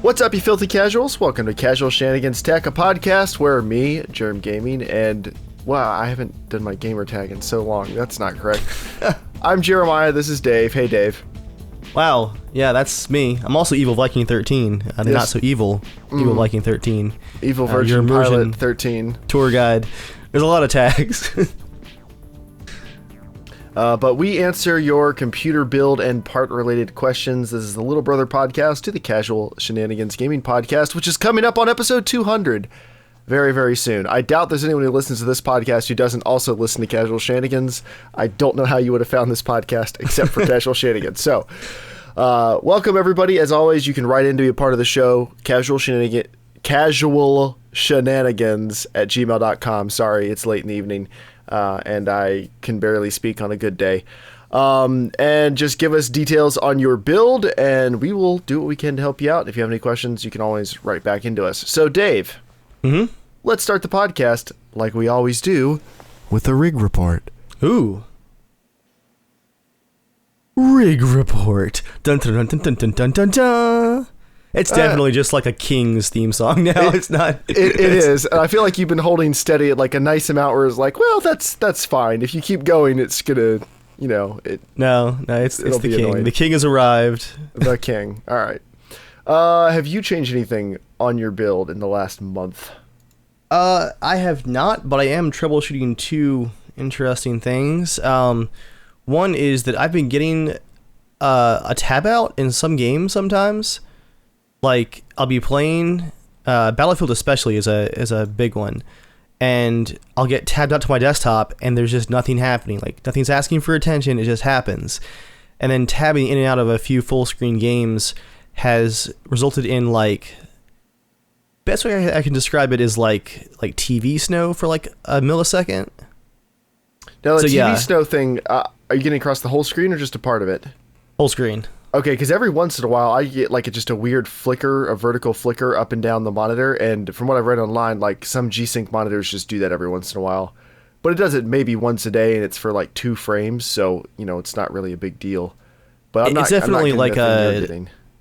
What's up, you filthy casuals? Welcome to Casual Shenanigans Tech, a podcast where me, Germ Gaming, and wow, I haven't done my gamer tag in so long. That's not correct. I'm Jeremiah. This is Dave. Hey, Dave. Wow. Yeah, that's me. I'm also Evil Viking 13. Yes. Not so evil. Evil Viking 13. Evil Virgin Pilot 13. Tour guide. There's a lot of tags. But we answer your computer build and part-related questions. This is the little brother podcast to the Casual Shenanigans Gaming podcast, which is coming up on episode 200 very, very soon. I doubt there's anyone who listens to this podcast who doesn't also listen to Casual Shenanigans. I don't know how you would have found this podcast except for Casual Shenanigans. So, welcome everybody. As always, you can write in to be a part of the show. casualshenanigans@gmail.com. Sorry, it's late in the evening. And I can barely speak on a good day. And just give us details on your build, and we will do what we can to help you out. If you have any questions, you can always write back into us. So, Dave, let's start the podcast, like we always do, with a rig report. Ooh. Rig report. Dun dun dun dun dun dun dun dun. It's definitely just like a King's theme song now. It's not. It is. And I feel like you've been holding steady at like a nice amount where it's like, well, that's fine. If you keep going, it's gonna, you know. No, it's the King. Annoying. The King has arrived. The King. All right. Have you changed anything on your build in the last month? I have not, but I am troubleshooting two interesting things. One is that I've been getting a tab out in some games sometimes. Like, I'll be playing, Battlefield especially is a big one, and I'll get tabbed out to my desktop, and there's just nothing happening. Like, nothing's asking for attention, it just happens. And then tabbing in and out of a few full-screen games has resulted in, like, best way I can describe it is like TV snow for, like, a millisecond. Now, the TV snow thing, are you getting across the whole screen or just a part of it? Whole screen. Okay, because every once in a while I get like just a weird flicker, a vertical flicker up and down the monitor, and from what I've read online, like some G-Sync monitors just do that every once in a while. But it does it maybe once a day, and it's for like 2 frames, so you know it's not really a big deal. But it's definitely like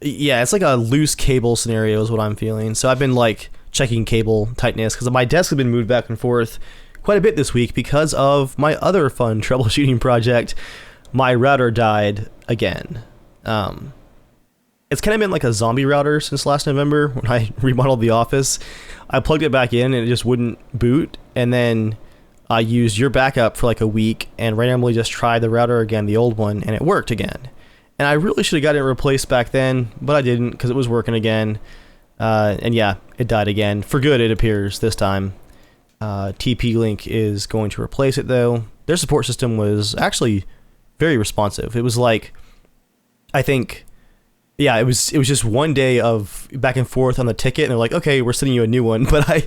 it's like a loose cable scenario is what I'm feeling. So I've been like checking cable tightness because my desk has been moved back and forth quite a bit this week because of my other fun troubleshooting project. My router died again. It's kind of been like a zombie router since last November when I remodeled the office. I plugged it back in and it just wouldn't boot, and then I used your backup for like a week and randomly just tried the router again, the old one, and it worked again. And I really should have got it replaced back then, but I didn't because it was working again. And yeah, it died again. For good, it appears, this time. TP-Link is going to replace it though. Their support system was actually very responsive. It was like, I think, yeah, it was just one day of back and forth on the ticket, and they're like, okay, we're sending you a new one. But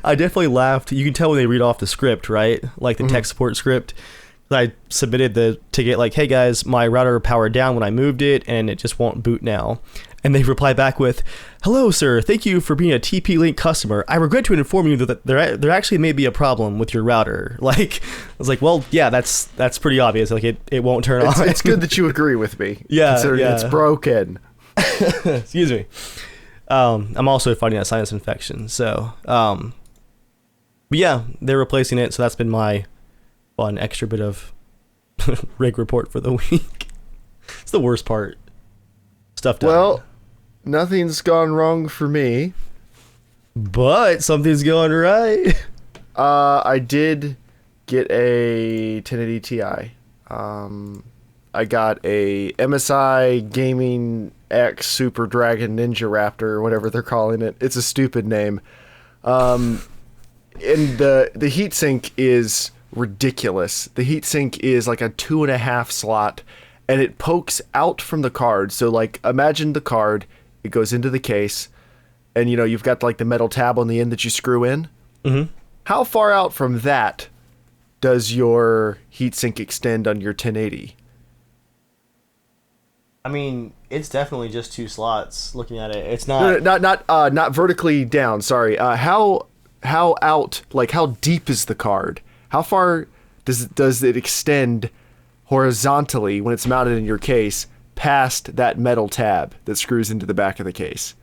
I definitely laughed. You can tell when they read off the script, right? Like the tech support script. I submitted the ticket like, hey guys, my router powered down when I moved it, and it just won't boot now. And they reply back with, hello, sir. Thank you for being a TP-Link customer. I regret to inform you that there actually may be a problem with your router. Like, I was like, well, yeah, that's pretty obvious. Like, it won't turn on. It's good that you agree with me. Yeah, considering it's broken. Excuse me. I'm also fighting a sinus infection. So, but yeah, they're replacing it. So that's been my fun extra bit of rig report for the week. It's the worst part. Stuff done. Well, nothing's gone wrong for me, but something's going right. I did get a 1080 Ti. I got a MSI Gaming X Super Dragon Ninja Raptor, or whatever they're calling it. It's a stupid name. And the heatsink is ridiculous. The heatsink is like a 2.5 slot, and it pokes out from the card. So like, imagine the card, it goes into the case, and you know, you've got like the metal tab on the end that you screw in. Mm-hmm. How far out from that does your heatsink extend on your 1080? I mean, it's definitely just 2 slots. Looking at it, it's not not vertically down. Sorry. How out? Like, how deep is the card? How far does it extend horizontally when it's mounted in your case past that metal tab that screws into the back of the case?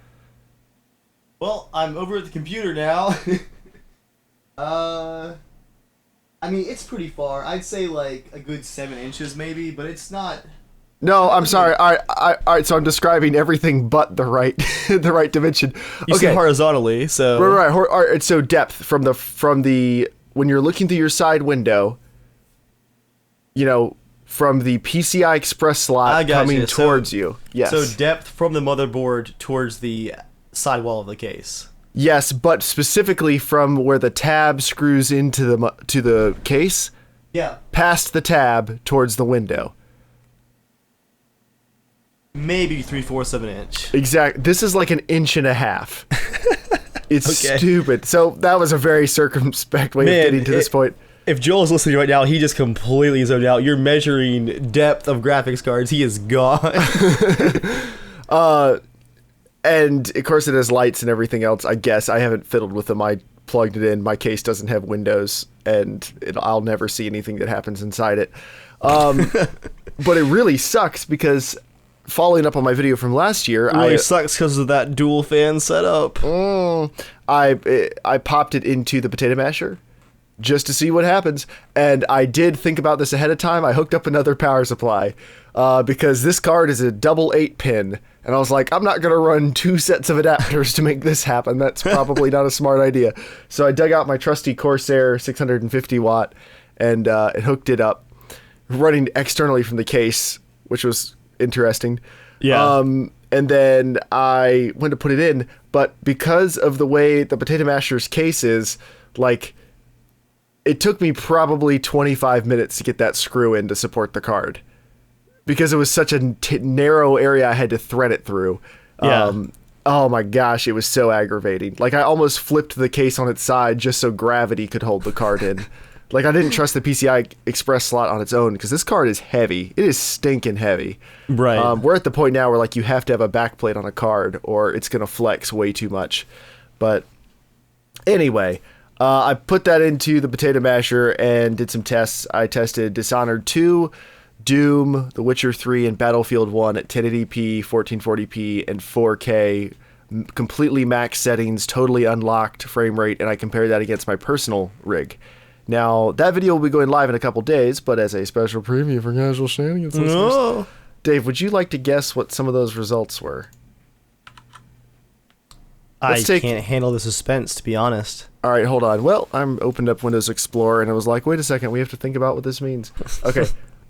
Well, I'm over at the computer now. I mean, it's pretty far. I'd say like a good 7 inches maybe, but it's not. No, I'm sorry. All right. So I'm describing everything but the right, the right dimension. You see horizontally, so Right. All right. So depth from the when you're looking through your side window, from the PCI Express slot coming towards you. Yes. So depth from the motherboard towards the sidewall of the case. Yes, but specifically from where the tab screws into the case. Yeah. Past the tab towards the window. Maybe 3/4 of an inch. Exactly. This is like an inch and a half. It's stupid. So that was a very circumspect way of getting to this point. If Joel's listening right now, he just completely zoned out. You're measuring depth of graphics cards. He is gone. And of course it has lights and everything else. I guess I haven't fiddled with them. I plugged it in. My case doesn't have windows, and I'll never see anything that happens inside it. But it really sucks because following up on my video from last year, it really sucks because of that dual fan setup. I popped it into the potato masher just to see what happens, and I did think about this ahead of time. I hooked up another power supply because this card is a double 8-pin, and I was like, I'm not gonna run 2 sets of adapters to make this happen. That's probably not a smart idea. So I dug out my trusty Corsair 650 watt and it hooked it up, running externally from the case, which was interesting. Yeah. And then I went to put it in, but because of the way the potato masher's case is, like, it took me probably 25 minutes to get that screw in to support the card because it was such a narrow area I had to thread it through. Yeah. Oh my gosh, it was so aggravating. Like, I almost flipped the case on its side just so gravity could hold the card in. Like, I didn't trust the PCI Express slot on its own because this card is heavy. It is stinking heavy. Right. We're at the point now where, like, you have to have a backplate on a card or it's going to flex way too much. But anyway, I put that into the potato masher and did some tests. I tested Dishonored 2, Doom, The Witcher 3, and Battlefield 1 at 1080p, 1440p, and 4K, completely max settings, totally unlocked frame rate, and I compared that against my personal rig. Now, that video will be going live in a couple days, but as a special preview for Casual Shenanigans listeners, Dave, would you like to guess what some of those results were? I can't handle the suspense, to be honest. All right, hold on. Well, I'm opened up Windows Explorer, and I was like, wait a second, we have to think about what this means. Okay,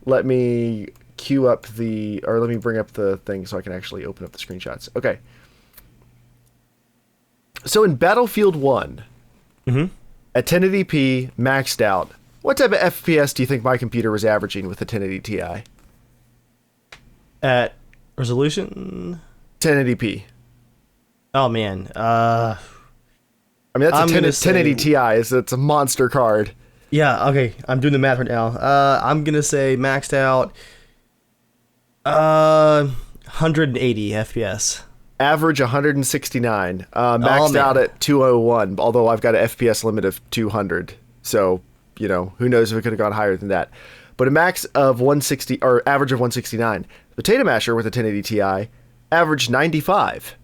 let me let me bring up the thing so I can actually open up the screenshots. Okay. So in Battlefield 1, at 1080p, maxed out, what type of FPS do you think my computer was averaging with the 1080 Ti? At resolution? 1080p. Oh, man. I mean, that's 1080 Ti. It's a monster card. Yeah, okay. I'm doing the math right now. I'm going to say maxed out 180 FPS. Average 169. Maxed out at 201, although I've got an FPS limit of 200. So, who knows if it could have gone higher than that. But a max of 160, or average of 169. Potato Masher with a 1080 Ti averaged 95.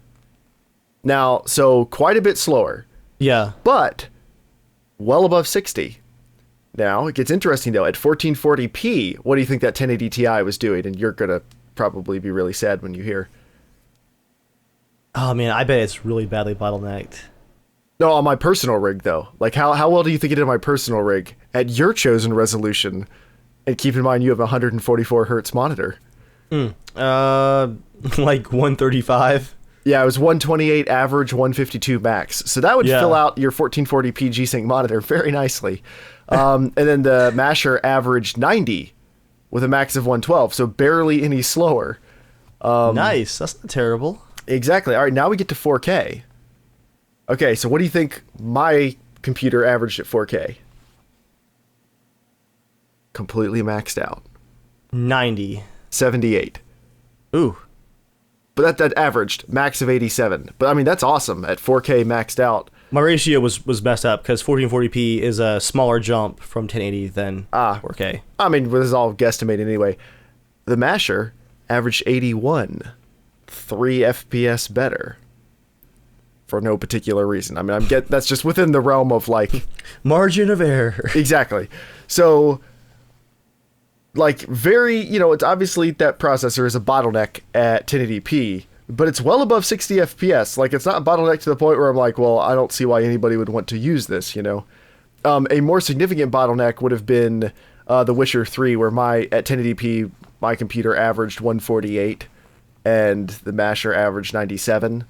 Now, so quite a bit slower. Yeah. But well above 60. Now, it gets interesting, though. At 1440p, what do you think that 1080 Ti was doing? And you're going to probably be really sad when you hear. Oh, man, I bet it's really badly bottlenecked. No, on my personal rig, though. Like, how well do you think it did on my personal rig at your chosen resolution? And keep in mind, you have a 144 hertz monitor. Like 135. Yeah, it was 128 average, 152 max. So that would fill out your 1440p G-Sync monitor very nicely. And then the Masher averaged 90 with a max of 112, so barely any slower. Nice. That's not terrible. Exactly. All right, now we get to 4K. Okay, so what do you think my computer averaged at 4K? Completely maxed out. 90. 78. Ooh. But that averaged max of 87. But I mean, that's awesome at 4K maxed out. My ratio was messed up because 1440p is a smaller jump from 1080 than 4K. I mean, this is all guesstimated anyway. The Masher averaged 81. 3 FPS better. for no particular reason. I mean, that's just within the realm of like margin of error. Exactly. So like it's obviously that processor is a bottleneck at 1080p, but it's well above 60 FPS. Like, it's not a bottleneck to the point where I'm like, well, I don't see why anybody would want to use this, A more significant bottleneck would have been The Witcher 3, where at 1080p, my computer averaged 148 and the masher averaged 97.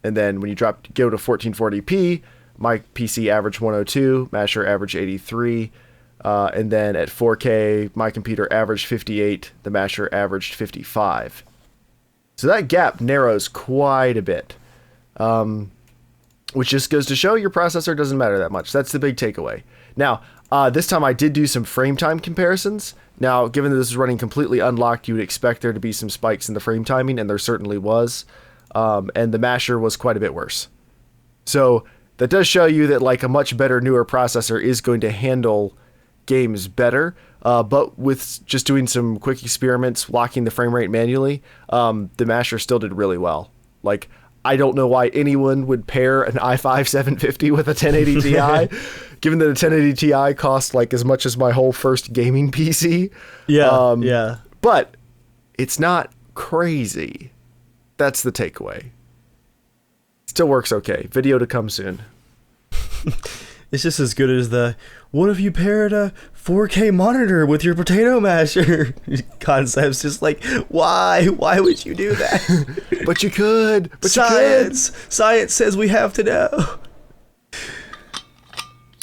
And then when you go to 1440p, my PC averaged 102, masher averaged 83. And then at 4K, my computer averaged 58, the masher averaged 55. So that gap narrows quite a bit, which just goes to show your processor doesn't matter that much. That's the big takeaway. Now, this time I did do some frame time comparisons. Now, given that this is running completely unlocked, you would expect there to be some spikes in the frame timing, and there certainly was. And the masher was quite a bit worse. So that does show you that like a much better, newer processor is going to handle games better. But with just doing some quick experiments, locking the frame rate manually, the masher still did really well. Like, I don't know why anyone would pair an i5 750 with a 1080 Ti, given that a 1080 Ti cost like as much as my whole first gaming PC. Yeah. But it's not crazy. That's the takeaway. Still works okay. Video to come soon. It's just as good as what if you paired a 4K monitor with your potato masher concepts? Just like, why would you do that? But you could. But Science says we have to know.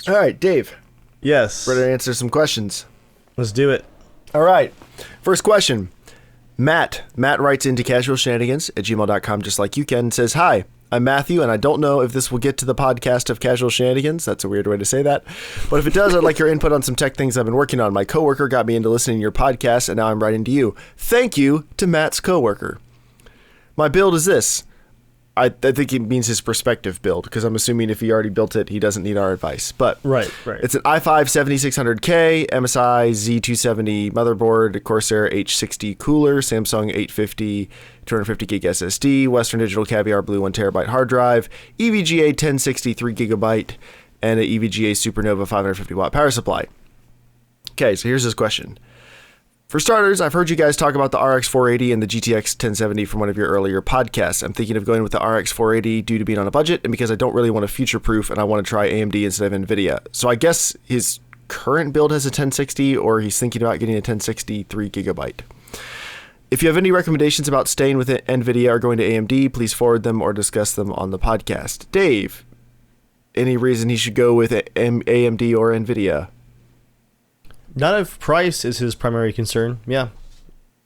All right, Dave. Yes. Ready to answer some questions? Let's do it. All right. First question. Matt writes into casualshenanigans@gmail.com, just like you can, says, "Hi, I'm Matthew, and I don't know if this will get to the podcast of Casual Shenanigans." That's a weird way to say that. But if it does, I'd like your input on some tech things I've been working on. My coworker got me into listening to your podcast, and now I'm writing to you. Thank you to Matt's coworker. My build is this. I think it means his prospective build, because I'm assuming if he already built it, he doesn't need our advice. But right. It's an i5 7600K, MSI Z270 motherboard, Corsair H60 cooler, Samsung 850 250 gig SSD, Western Digital Caviar Blue 1TB hard drive, EVGA 1060 3GB, and an EVGA Supernova 550 watt power supply. Okay, so here's his question. For starters, I've heard you guys talk about the RX 480 and the GTX 1070 from one of your earlier podcasts. I'm thinking of going with the RX 480 due to being on a budget and because I don't really want to future-proof and I want to try AMD instead of NVIDIA. So I guess his current build has a 1060, or he's thinking about getting a 1060 3GB. If you have any recommendations about staying with NVIDIA or going to AMD, please forward them or discuss them on the podcast. Dave, any reason he should go with AMD or NVIDIA? Not if price is his primary concern. Yeah.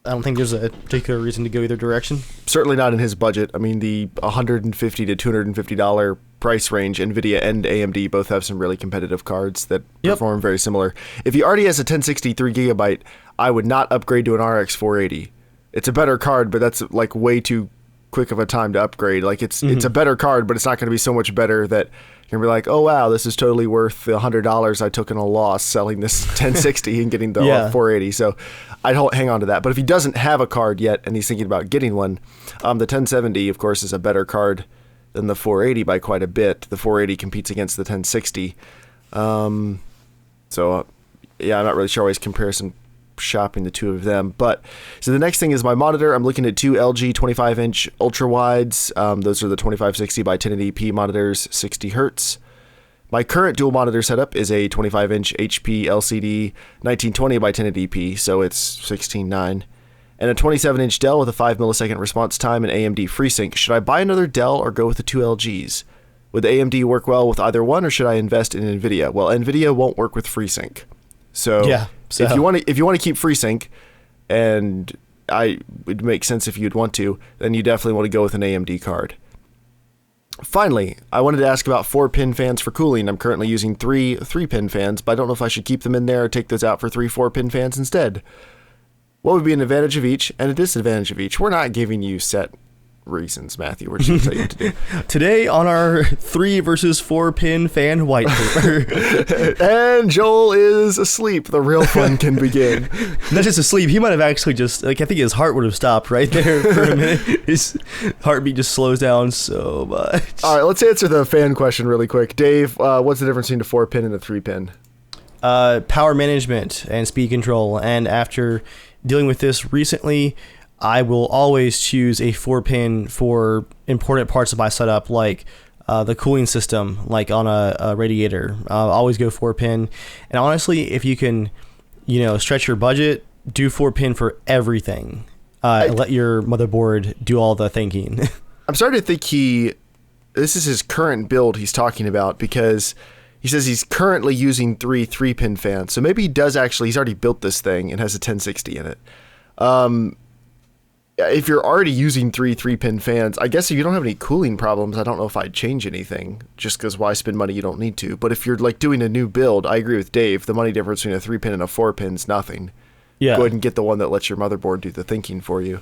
I don't think there's a particular reason to go either direction. Certainly not in his budget. I mean, the $150 to $250 price range, NVIDIA and AMD both have some really competitive cards that perform very similar. If he already has a 1060 3GB, I would not upgrade to an RX 480. It's a better card, but that's like way too quick of a time to upgrade. Like it's a better card, but it's not going to be so much better that you're going to be like, oh wow, this is totally worth the $100 I took in a loss selling this 1060 and getting the 480. So I'd hang on to that. But if he doesn't have a card yet and he's thinking about getting one, the 1070, of course, is a better card than the 480 by quite a bit. The 480 competes against the 1060. I'm not really sure why he's comparison shopping the two of them. But so the next thing is my monitor. I'm looking at two LG 25-inch ultra wides. Those are the 2560 by 1080p monitors, 60 hertz. My current dual monitor setup is a 25-inch HP LCD 1920 by 1080p, so it's 16:9, and a 27-inch Dell with a 5 millisecond response time and AMD FreeSync. Should I buy another Dell or go with the two LGs? Would the AMD work well with either one, or should I invest in NVIDIA? Well, NVIDIA won't work with FreeSync. So if you want to keep FreeSync, and it would make sense if you'd want to, then you definitely want to go with an AMD card. Finally, I wanted to ask about 4-pin fans for cooling. I'm currently using 3-pin fans, but I don't know if I should keep them in there or take those out for 3 4-pin fans instead. What would be an advantage of each and a disadvantage of each? We're not giving you set reasons, Matthew. What should I tell you to do? Today on our 3 versus 4 pin fan white paper. And Joel is asleep. The real fun can begin. Not just asleep. He might have actually just, like, I think his heart would have stopped right there for a minute. His heartbeat just slows down so much. All right, let's answer the fan question really quick. Dave, what's the difference between a 4 pin and a 3 pin? Power management and speed control. And after dealing with this recently, I will always choose a 4 pin for important parts of my setup, like the cooling system, like on a radiator. I'll always go 4 pin. And honestly, if you can, stretch your budget, do 4 pin for everything. Let your motherboard do all the thinking. I'm starting to think this is his current build he's talking about, because he says he's currently using 3 pin fans. So maybe he's already built this thing and has a 1060 in it. If you're already using 3 pin fans, I guess if you don't have any cooling problems, I don't know if I'd change anything, just because why spend money you don't need to. But if you're like doing a new build, I agree with Dave. The money difference between a 3 pin and a 4 pin is nothing. Yeah. Go ahead and get the one that lets your motherboard do the thinking for you.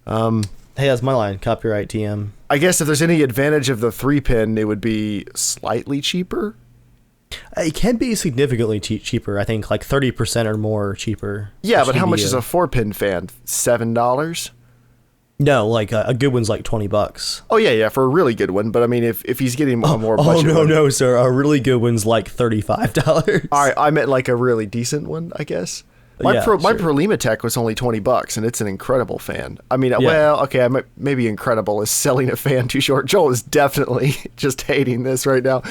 Hey, that's my line. Copyright TM. I guess if there's any advantage of the 3 pin, it would be slightly cheaper. It can be significantly cheaper. I think like 30% or more cheaper. Yeah, but how much is a 4 pin fan? $7? No, like a good one's like $20. Oh yeah, for a really good one. But I mean, if he's getting a more budget no, sir, a really good one's like $35. All right, I meant like a really decent one, I guess. My Prolima Tech was only $20, and it's an incredible fan. I mean, well, okay, maybe incredible is selling a fan too short. Joel is definitely just hating this right now.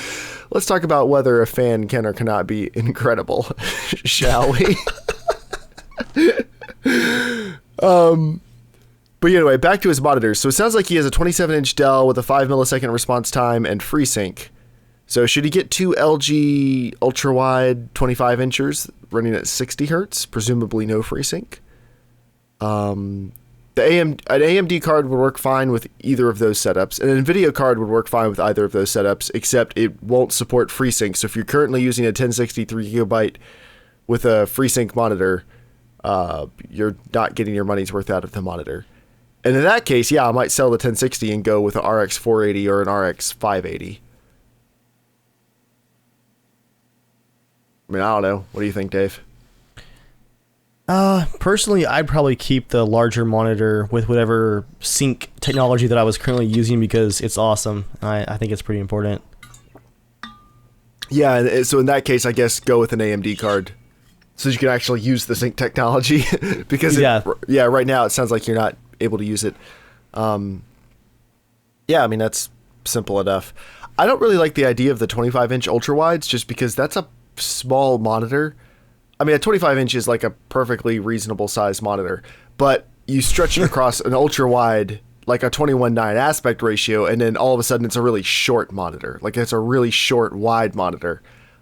Let's talk about whether a fan can or cannot be incredible, shall we? But anyway, back to his monitors. So it sounds like he has a 27-inch Dell with a 5 millisecond response time and FreeSync. So should he get 2 LG ultra-wide 25 inchers running at 60 hertz? Presumably no FreeSync. An AMD card would work fine with either of those setups. An NVIDIA card would work fine with either of those setups, except it won't support FreeSync. So if you're currently using a 1063 gigabyte with a FreeSync monitor, you're not getting your money's worth out of the monitor. And in that case, yeah, I might sell the 1060 and go with an RX 480 or an RX 580. I mean, I don't know. What do you think, Dave? Personally, I'd probably keep the larger monitor with whatever sync technology that I was currently using, because it's awesome. I think it's pretty important. Yeah, so in that case, I guess go with an AMD card, so you can actually use the sync technology. Because right now it sounds like you're not able to use it. Yeah, I mean, that's simple enough. I don't really like the idea of the 25-inch ultra-wides, just because that's a small monitor. I mean, a 25 inch is like a perfectly reasonable size monitor, but you stretch it across an ultra wide, like a 21:9 aspect ratio, and then all of a sudden it's a really short monitor. Like, it's a really short wide monitor.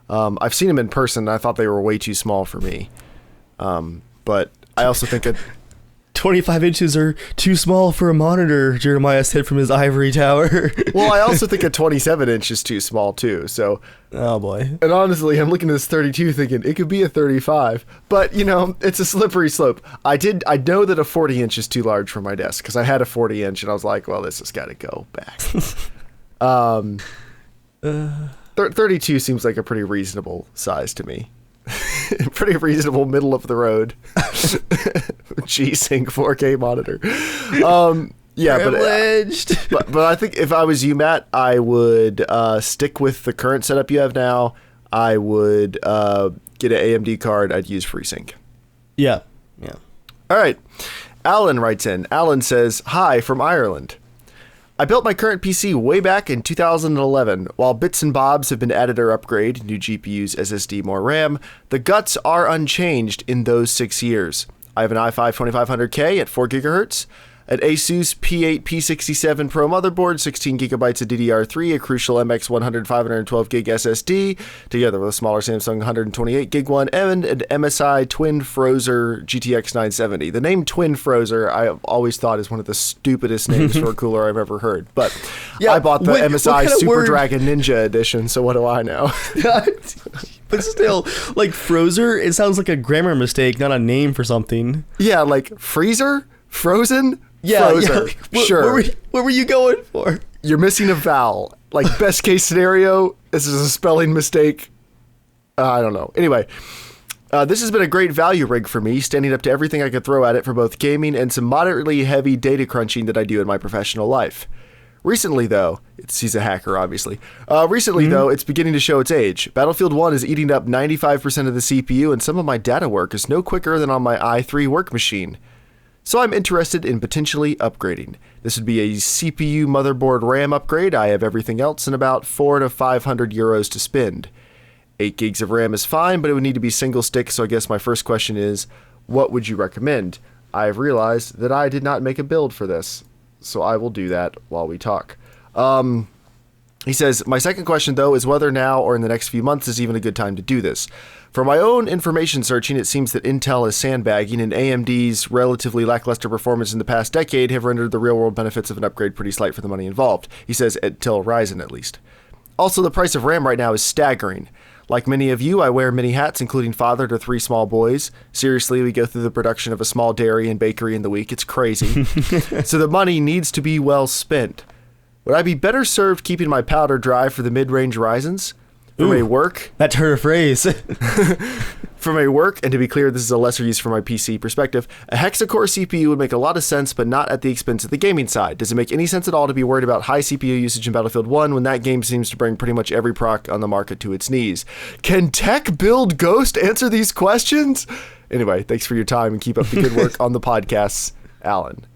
I've seen them in person, and I thought they were way too small for me. But I also think 25 inches are too small for a monitor, Jeremiah said from his ivory tower. Well, I also think a 27 inch is too small too. So, oh boy. And honestly, I'm looking at this 32 thinking it could be a 35, but it's a slippery slope. I know that a 40 inch is too large for my desk, because I had a 40 inch and I was like, well, this has got to go back. 32 seems like a pretty reasonable size to me. Pretty reasonable, middle of the road G-Sync 4K monitor. Yeah, but I think if I was you, Matt, I would stick with the current setup you have now. I would get an AMD card. I'd use FreeSync. Yeah. All right. Alan writes in. Alan says, "Hi from Ireland. I built my current PC way back in 2011. While bits and bobs have been added or upgraded, new GPUs, SSD, more RAM, the guts are unchanged in those 6 years. I have an i5 2500K at 4 GHz, an Asus P8 P67 Pro motherboard, 16 gigabytes of DDR3, a Crucial MX100 512 gig SSD, together with a smaller Samsung 128 gig one, and an MSI Twin Frozer GTX 970. The name Twin Frozer, I have always thought, is one of the stupidest names for a cooler I've ever heard. But yeah, I bought the MSI Super Dragon Ninja Edition, so what do I know? But still, like Frozer, it sounds like a grammar mistake, not a name for something. Yeah, like freezer? Frozen? Yeah, Frozer. Sure. What were you going for? You're missing a vowel. Like, best case scenario, this is a spelling mistake. I don't know. Anyway, this has been a great value rig for me, standing up to everything I could throw at it for both gaming and some moderately heavy data crunching that I do in my professional life. Recently, though, he's a hacker, obviously. Though, it's beginning to show its age. Battlefield 1 is eating up 95% of the CPU, and some of my data work is no quicker than on my i3 work machine. So I'm interested in potentially upgrading. This would be a CPU motherboard RAM upgrade. I have everything else and about 400 to 500 euros to spend. 8 gigs of RAM is fine, but it would need to be single stick, so I guess my first question is, what would you recommend? I've realized that I did not make a build for this, so I will do that while we talk. He says, my second question, though, is whether now or in the next few months is even a good time to do this. For my own information searching, it seems that Intel is sandbagging, and AMD's relatively lackluster performance in the past decade have rendered the real-world benefits of an upgrade pretty slight for the money involved. He says, until Ryzen, at least. Also, the price of RAM right now is staggering. Like many of you, I wear many hats, including father to 3 small boys. Seriously, we go through the production of a small dairy and bakery in the week. It's crazy. So the money needs to be well spent. Would I be better served keeping my powder dry for the mid-range Ryzens? From a work... That turn of phrase. From a work, and to be clear, this is a lesser use from my PC perspective, a hexa-core CPU would make a lot of sense, but not at the expense of the gaming side. Does it make any sense at all to be worried about high CPU usage in Battlefield 1 when that game seems to bring pretty much every proc on the market to its knees? Can Tech Build Ghost answer these questions? Anyway, thanks for your time and keep up the good work on the podcasts, Alan.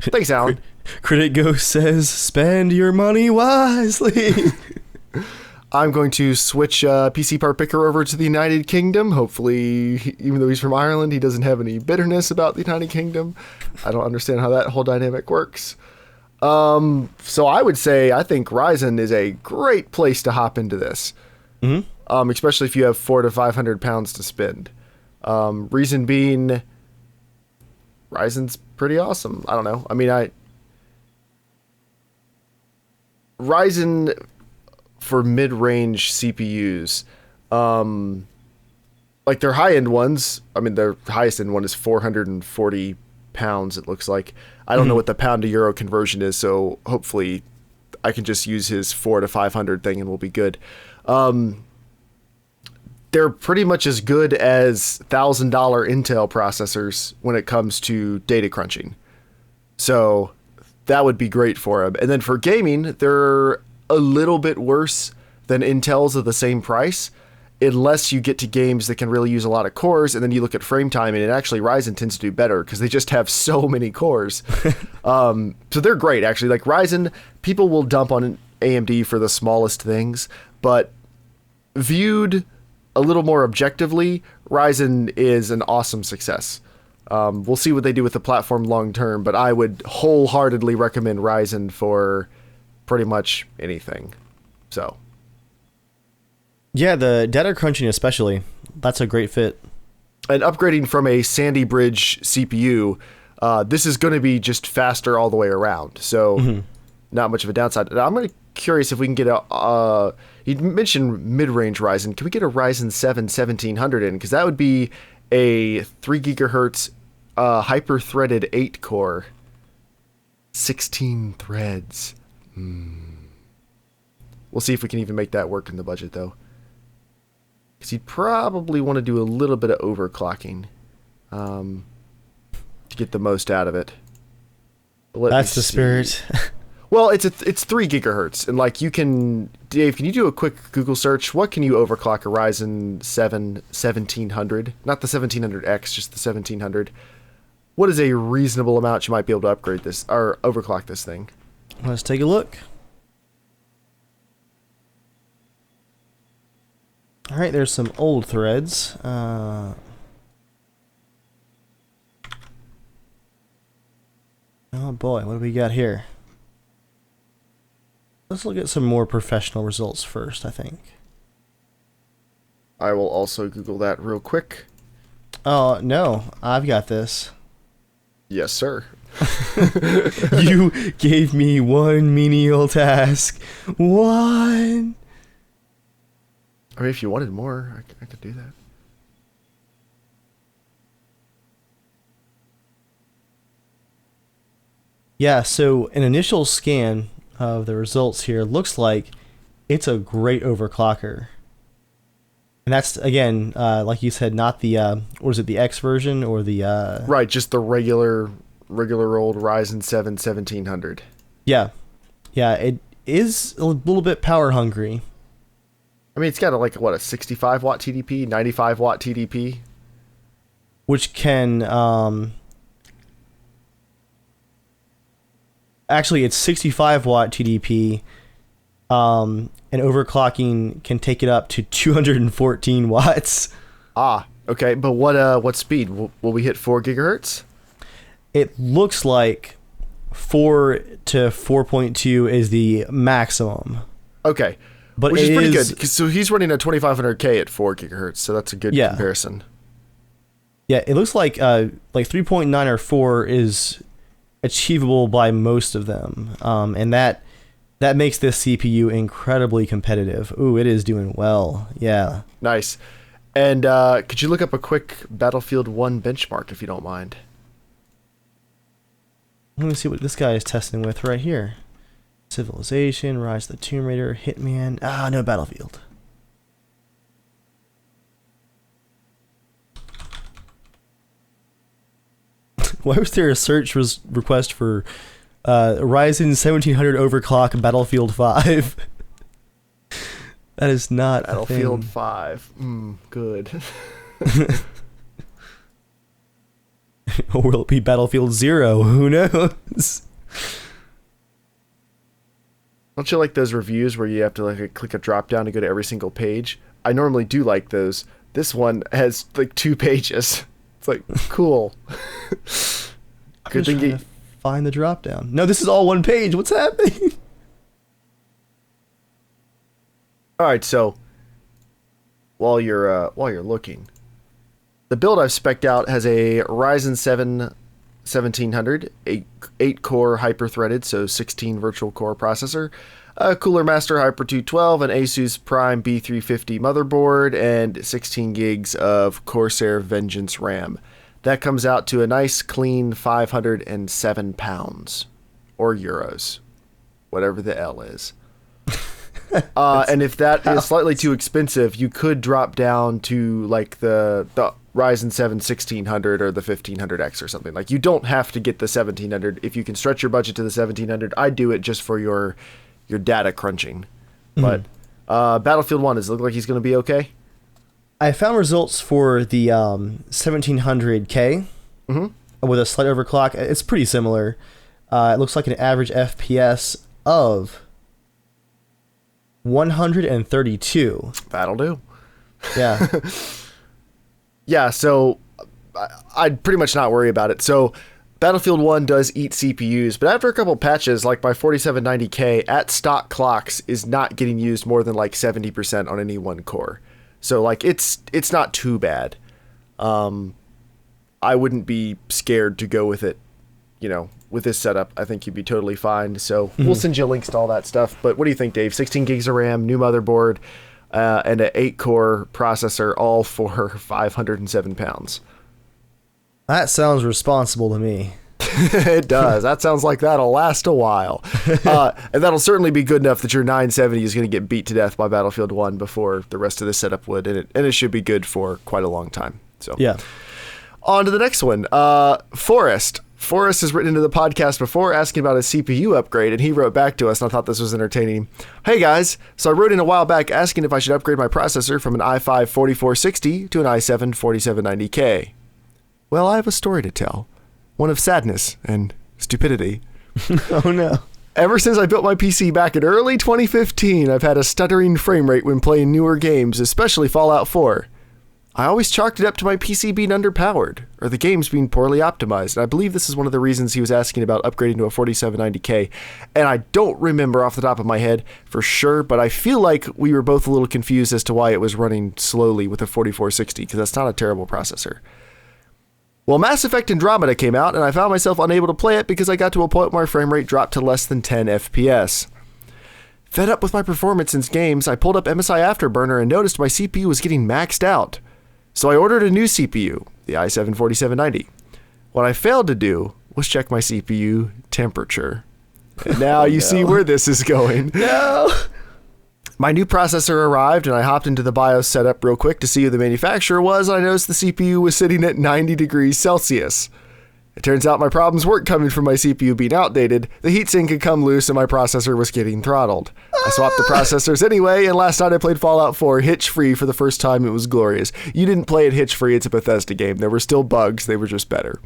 Thanks, Alan. Critic Ghost says, spend your money wisely. I'm going to switch PC Part Picker over to the United Kingdom. Hopefully, even though he's from Ireland, he doesn't have any bitterness about the United Kingdom. I don't understand how that whole dynamic works. So I would say I think Ryzen is a great place to hop into this, especially if you have 400 to 500 pounds to spend. Reason being, Ryzen's pretty awesome. I don't know. I mean, Ryzen for mid-range CPUs, like their high-end ones, I mean, their highest-end one is 440 pounds, it looks like. I don't know what the pound to euro conversion is, so hopefully I can just use his 400 to 500 thing and we'll be good. They're pretty much as good as $1,000 Intel processors when it comes to data crunching. So that would be great for them. And then for gaming, they're a little bit worse than Intel's of the same price, unless you get to games that can really use a lot of cores, and then you look at frame time, and actually Ryzen tends to do better because they just have so many cores. So they're great, actually. Like Ryzen, people will dump on AMD for the smallest things, but viewed a little more objectively, Ryzen is an awesome success. We'll see what they do with the platform long term, but I would wholeheartedly recommend Ryzen for pretty much anything. So yeah, the data crunching especially, that's a great fit. And upgrading from a Sandy Bridge CPU, this is going to be just faster all the way around, so not much of a downside. And I'm curious if we can get a you mentioned mid-range Ryzen. Can we get a Ryzen 7 1700 in? Because that would be a 3 gigahertz hyper-threaded 8-core 16 threads. We'll see if we can even make that work in the budget, though. Because you'd probably want to do a little bit of overclocking to get the most out of it. That's the spirit. Well, it's 3 gigahertz, and like you can, Dave, can you do a quick Google search? What can you overclock a Ryzen 7 1700? Not the 1700X, just the 1700. What is a reasonable amount you might be able to upgrade this or overclock this thing? Let's take a look. All right, there's some old threads. Oh boy, what do we got here? Let's look at some more professional results first, I think. I will also Google that real quick. Oh, no, I've got this. Yes, sir. You gave me one menial task. One. I mean, if you wanted more, I could do that. Yeah, so an initial scan of the results here looks like it's a great overclocker. And that's, again, like you said, not the, what is it, the X version or the... Right, just the regular old Ryzen 7 1700. Yeah. Yeah, it is a little bit power hungry. I mean, it's got a 65 watt TDP, 95 watt TDP. Which can... actually, it's 65 watt TDP. And overclocking can take it up to 214 watts. Ah, okay. But what speed? Will we hit 4 gigahertz? It looks like 4 to 4.2 is the maximum. Okay. But which is pretty good. So he's running a 2500K at 4 gigahertz, so that's a good comparison. Yeah, it looks like 3.9 or 4 is achievable by most of them. And that makes this CPU incredibly competitive. Ooh, it is doing well. Yeah. Nice. And could you look up a quick Battlefield 1 benchmark, if you don't mind? Let me see what this guy is testing with right here. Civilization, Rise of the Tomb Raider, Hitman. Ah, no, Battlefield. Why was there a search request for Ryzen 1700 overclock Battlefield 5? That is not Battlefield 5. Good. Or will it be Battlefield 0? Who knows? Don't you like those reviews where you have to click a drop down to go to every single page? I normally do like those. This one has 2 pages. It's cool. Good thing you find the drop down. No, this is all 1 page. What's happening? All right, so while you're looking, the build I've spec'd out has a Ryzen 7 1700, 8-core hyper-threaded, so 16 virtual core processor, a Cooler Master Hyper 212, an Asus Prime B350 motherboard, and 16 gigs of Corsair Vengeance RAM. That comes out to a nice, clean 507 pounds, or euros, whatever the L is. And if that is slightly too expensive, you could drop down to the Ryzen 7 1600 or the 1500X or something. You don't have to get the 1700. If you can stretch your budget to the 1700, I'd do it just for your data crunching. Mm-hmm. But Battlefield 1, does it look like he's going to be okay? I found results for the 1700K with a slight overclock. It's pretty similar. It looks like an average FPS of 132. That'll do. Yeah. Yeah, so I'd pretty much not worry about it. So Battlefield 1 does eat CPUs, but after a couple patches, like my 4790K at stock clocks is not getting used more than 70% on any one core. So it's not too bad. I wouldn't be scared to go with it, with this setup. I think you'd be totally fine. So we'll send you links to all that stuff. But what do you think, Dave? 16 gigs of RAM, new motherboard, and an 8-core processor, all for 507 pounds. That sounds responsible to me. It does. That sounds like that'll last a while. And that'll certainly be good enough that your 970 is going to get beat to death by Battlefield 1 before the rest of the setup would. And it should be good for quite a long time. So yeah. On to the next one. Forrest. Forrest has written into the podcast before asking about a CPU upgrade, and he wrote back to us, and I thought this was entertaining. Hey guys, so I wrote in a while back asking if I should upgrade my processor from an i5 4460 to an i7 4790K. Well, I have a story to tell. One of sadness and stupidity. Oh no. Ever since I built my PC back in early 2015, I've had a stuttering frame rate when playing newer games, especially Fallout 4. I always chalked it up to my PC being underpowered, or the games being poorly optimized, and I believe this is one of the reasons he was asking about upgrading to a 4790K, and I don't remember off the top of my head for sure, but I feel like we were both a little confused as to why it was running slowly with a 4460, because that's not a terrible processor. Well, Mass Effect Andromeda came out, and I found myself unable to play it because I got to a point where my frame rate dropped to less than 10 FPS. Fed up with my performance in games, I pulled up MSI Afterburner and noticed my CPU was getting maxed out. So I ordered a new CPU, the i7 4790. What I failed to do was check my CPU temperature. And now you see where this is going. No. My new processor arrived, and I hopped into the BIOS setup real quick to see who the manufacturer was, and I noticed the CPU was sitting at 90 degrees Celsius. It turns out my problems weren't coming from my CPU being outdated. The heatsink had come loose, and my processor was getting throttled. I swapped the processors anyway, and last night I played Fallout 4 hitch-free for the first time. It was glorious. You didn't play it hitch-free. It's a Bethesda game. There were still bugs. They were just better.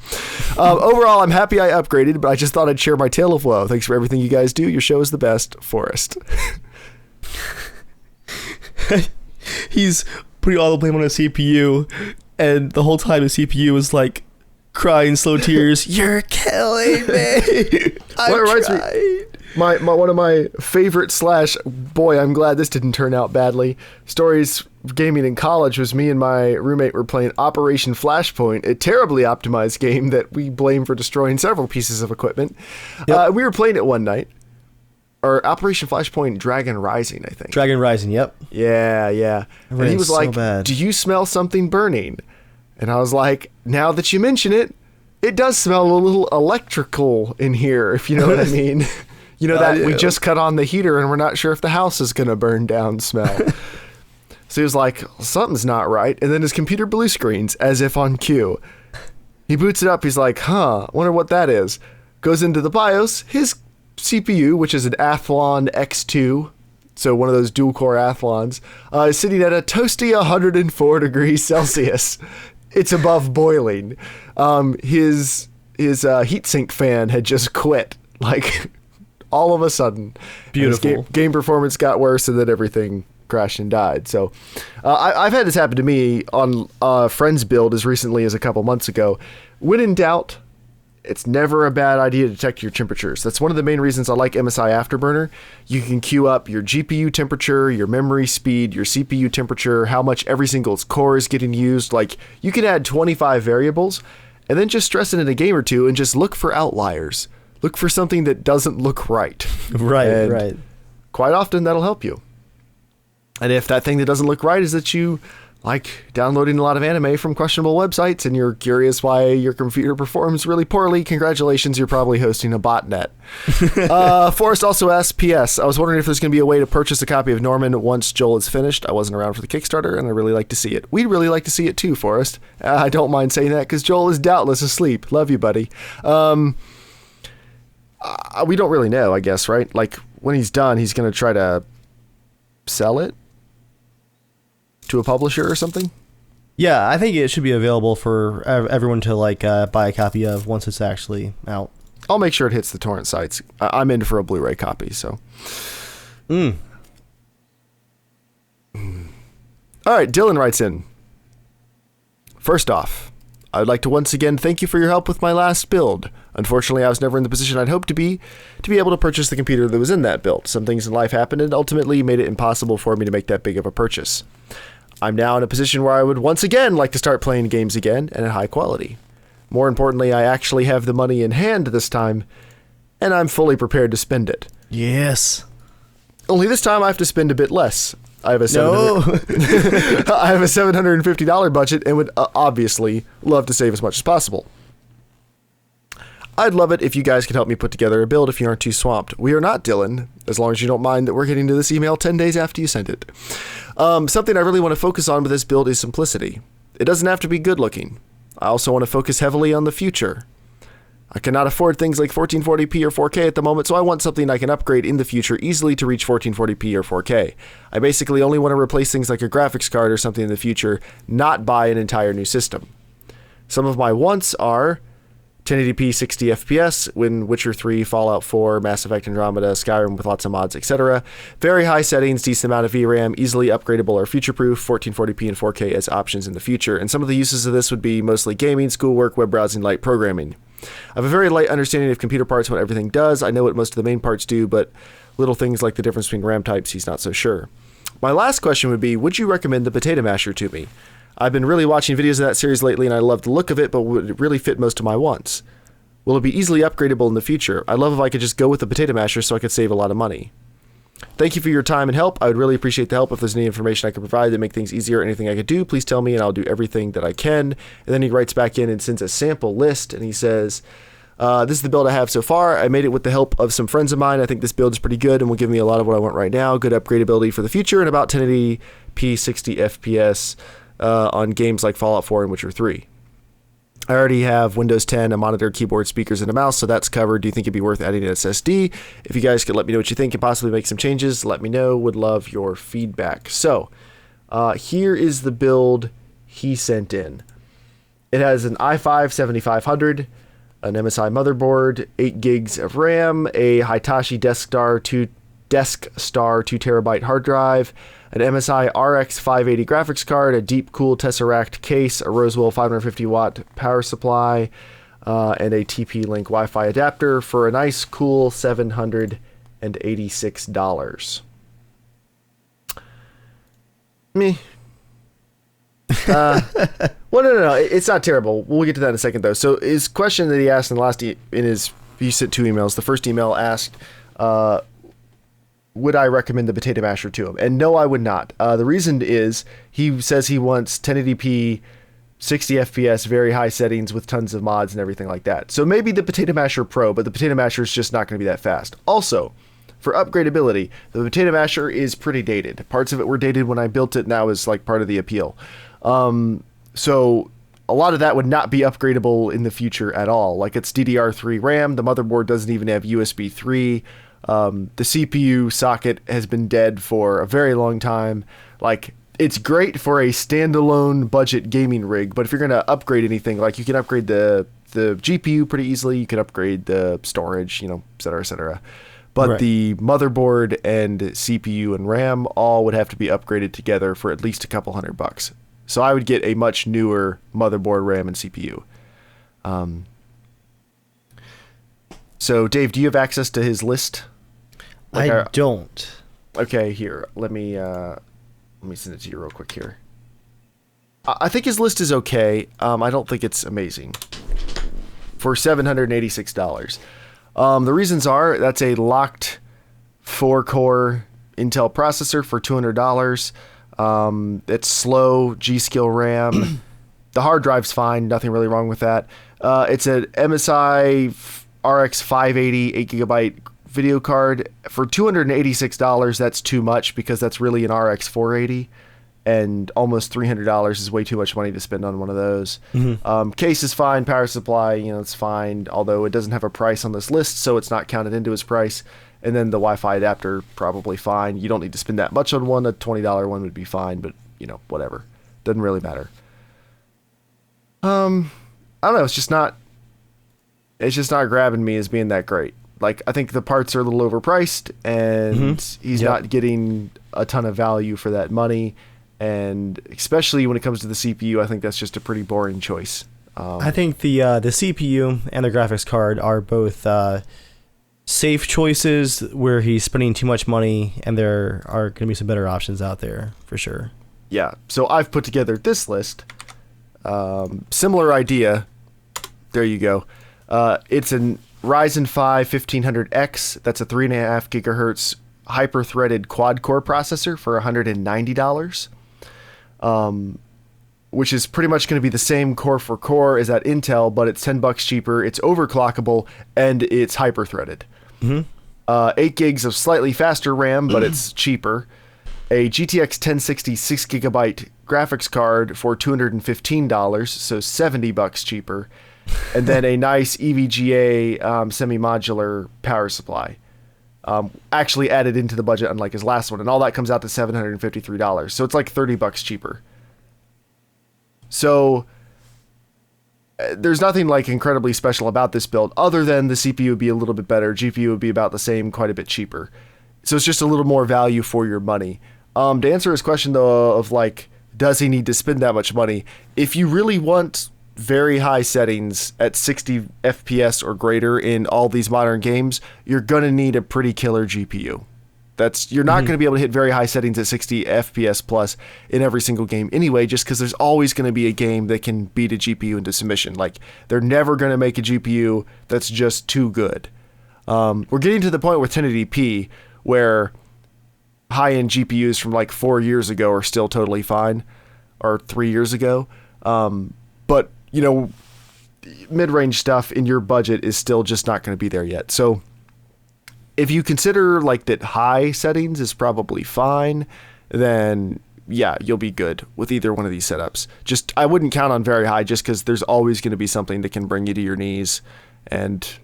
Overall, I'm happy I upgraded, but I just thought I'd share my tale of woe. Thanks for everything you guys do. Your show is the best. Forrest. He's putting all the blame on his CPU, and the whole time his CPU is like crying slow tears. You're killing me. I tried. My one of my favorite / boy, I'm glad this didn't turn out badly. Stories gaming in college was me and my roommate were playing Operation Flashpoint, a terribly optimized game that we blame for destroying several pieces of equipment. Yep. We were playing it one night. Or Operation Flashpoint Dragon Rising, I think. Dragon Rising, yep. Yeah. And he was like, do you smell something burning? And I was like, now that you mention it, it does smell a little electrical in here, if you know what I mean. You know that we just cut on the heater and we're not sure if the house is going to burn down smell. So he was like, something's not right. And then his computer blue screens as if on cue. He boots it up. He's like, wonder what that is. Goes into the BIOS. His CPU, which is an Athlon X2, so one of those dual-core Athlons, is sitting at a toasty 104 degrees Celsius. It's above boiling. His heatsink fan had just quit, like, all of a sudden. Beautiful. Game performance got worse, and then everything crashed and died. So I've had this happen to me on a friend's build as recently as a couple months ago. When in doubt, it's never a bad idea to detect your temperatures. That's one of the main reasons I like MSI Afterburner. You can queue up your GPU temperature, your memory speed, your CPU temperature, how much every single core is getting used. Like, you can add 25 variables and then just stress it in a game or two and just look for outliers. Look for something that doesn't look right. Right. Quite often that'll help you. And if that thing that doesn't look right is that you like downloading a lot of anime from questionable websites and you're curious why your computer performs really poorly, congratulations, you're probably hosting a botnet. Forrest also asks, P.S. I was wondering if there's going to be a way to purchase a copy of Norman once Joel is finished. I wasn't around for the Kickstarter, and I'd really like to see it. We'd really like to see it too, Forrest. I don't mind saying that because Joel is doubtless asleep. Love you, buddy. We don't really know, I guess, right? Like, when he's done, he's going to try to sell it to a publisher or something? Yeah, I think it should be available for everyone to like buy a copy of once it's actually out. I'll make sure it hits the torrent sites. I'm in for a Blu-ray copy, so. All right, Dylan writes in. First off, I would like to once again thank you for your help with my last build. Unfortunately, I was never in the position I'd hoped to be able to purchase the computer that was in that build. Some things in life happened and ultimately made it impossible for me to make that big of a purchase. I'm now in a position where I would once again like to start playing games again and at high quality. More importantly, I actually have the money in hand this time, and I'm fully prepared to spend it. Yes. Only this time I have to spend a bit less. I have a $750 budget and would obviously love to save as much as possible. I'd love it if you guys could help me put together a build if you aren't too swamped. We are not, Dylan, as long as you don't mind that we're getting to this email 10 days after you sent it. Something I really want to focus on with this build is simplicity. It doesn't have to be good looking. I also want to focus heavily on the future. I cannot afford things like 1440p or 4K at the moment, so I want something I can upgrade in the future easily to reach 1440p or 4K. I basically only want to replace things like a graphics card or something in the future, not buy an entire new system. Some of my wants are 1080p 60 FPS when Witcher 3, Fallout 4, Mass Effect Andromeda, Skyrim with lots of mods, etc. Very high settings, decent amount of VRAM, easily upgradable or future-proof, 1440p and 4K as options in the future. And some of the uses of this would be mostly gaming, schoolwork, web browsing, light programming. I have a very light understanding of computer parts, what everything does. I know what most of the main parts do, but little things like the difference between RAM types, he's not so sure. My last question would be, would you recommend the Potato Masher to me? I've been really watching videos of that series lately, and I love the look of it, but would it really fit most of my wants? Will it be easily upgradable in the future? I'd love if I could just go with the Potato Masher so I could save a lot of money. Thank you for your time and help. I would really appreciate the help. If there's any information I could provide that make things easier or anything I could do, please tell me and I'll do everything that I can. And then he writes back in and sends a sample list, and he says, This is the build I have so far. I made it with the help of some friends of mine. I think this build is pretty good and will give me a lot of what I want right now. Good upgradability for the future and about 1080p 60 FPS on games like Fallout 4 and Witcher 3. I already have Windows 10, a monitor, keyboard, speakers, and a mouse, so that's covered. Do you think it'd be worth adding an SSD? If you guys could let me know what you think and possibly make some changes, let me know. Would love your feedback. So, here is the build he sent in. It has an i5 7500, an MSI motherboard, 8 gigs of RAM, a Hitachi Deskstar 2 terabyte hard drive, an MSI RX 580 graphics card, a deep cool Tesseract case, a Roswell 550 watt power supply, and a TP-Link Wi-Fi adapter for a nice cool $786. Me. Well, no, it's not terrible. We'll get to that in a second, though. So his question that he asked in the last he sent 2 emails. The first email asked, would I recommend the Potato Masher to him? And no, I would not. The reason is he says he wants 1080p, 60 FPS, very high settings with tons of mods and everything like that. So maybe the Potato Masher Pro, but the Potato Masher is just not going to be that fast. Also, for upgradability, the Potato Masher is pretty dated. Parts of it were dated when I built it. Now is like part of the appeal. So a lot of that would not be upgradable in the future at all. Like it's DDR3 RAM. The motherboard doesn't even have USB 3. The CPU socket has been dead for a very long time. Like, it's great for a standalone budget gaming rig, but if you're going to upgrade anything, like you can upgrade the GPU pretty easily, you can upgrade the storage, et cetera, et cetera. But right. The motherboard and CPU and RAM all would have to be upgraded together for at least a couple $100. So I would get a much newer motherboard, RAM, and CPU. So Dave, do you have access to his list? I don't. Okay, here. Let me send it to you real quick here. I think his list is okay. I don't think it's amazing. For $786. The reasons are that's a locked 4-core Intel processor for $200. It's slow G-Skill RAM. The hard drive's fine. Nothing really wrong with that. It's an MSI RX 580 8GB video card for $286. That's too much because that's really an RX 480, and almost $300 is way too much money to spend on one of those. Mm-hmm. Case is fine. Power supply, it's fine. Although it doesn't have a price on this list, so it's not counted into his price. And then the Wi-Fi adapter, probably fine. You don't need to spend that much on one. A $20 one would be fine, but whatever. Doesn't really matter. I don't know. It's just not grabbing me as being that great. Like, I think the parts are a little overpriced, and he's not getting a ton of value for that money. And especially when it comes to the CPU, I think that's just a pretty boring choice. I think the CPU and the graphics card are both safe choices where he's spending too much money, and there are going to be some better options out there for sure. Yeah. So I've put together this list. Similar idea. There you go. It's an Ryzen 5 1500X. That's a 3.5 gigahertz hyper-threaded quad-core processor for $190. Which is pretty much going to be the same core for core as that Intel, but it's $10 cheaper. It's overclockable and it's hyper-threaded. 8 gigs of slightly faster RAM, but it's cheaper. A GTX 1060 6GB graphics card for $215, so $70 cheaper. And then a nice EVGA semi-modular power supply. Actually added into the budget, unlike his last one, and all that comes out to $753. So it's like $30 cheaper. So there's nothing like incredibly special about this build, other than the CPU would be a little bit better, GPU would be about the same, quite a bit cheaper. So it's just a little more value for your money. To answer his question though, of like, does he need to spend that much money? If you really want very high settings at 60 FPS or greater in all these modern games, you're gonna need a pretty killer GPU. You're not going to be able to hit very high settings at 60 FPS plus in every single game anyway, just because there's always going to be a game that can beat a GPU into submission. Like, they're never going to make a GPU that's just too good. We're getting to the point with 1080p where high-end GPUs from like 4 years ago are still totally fine, or 3 years ago. But, mid-range stuff in your budget is still just not going to be there yet. So if you consider like that high settings is probably fine, then yeah, you'll be good with either one of these setups. Just, I wouldn't count on very high just because there's always going to be something that can bring you to your knees, and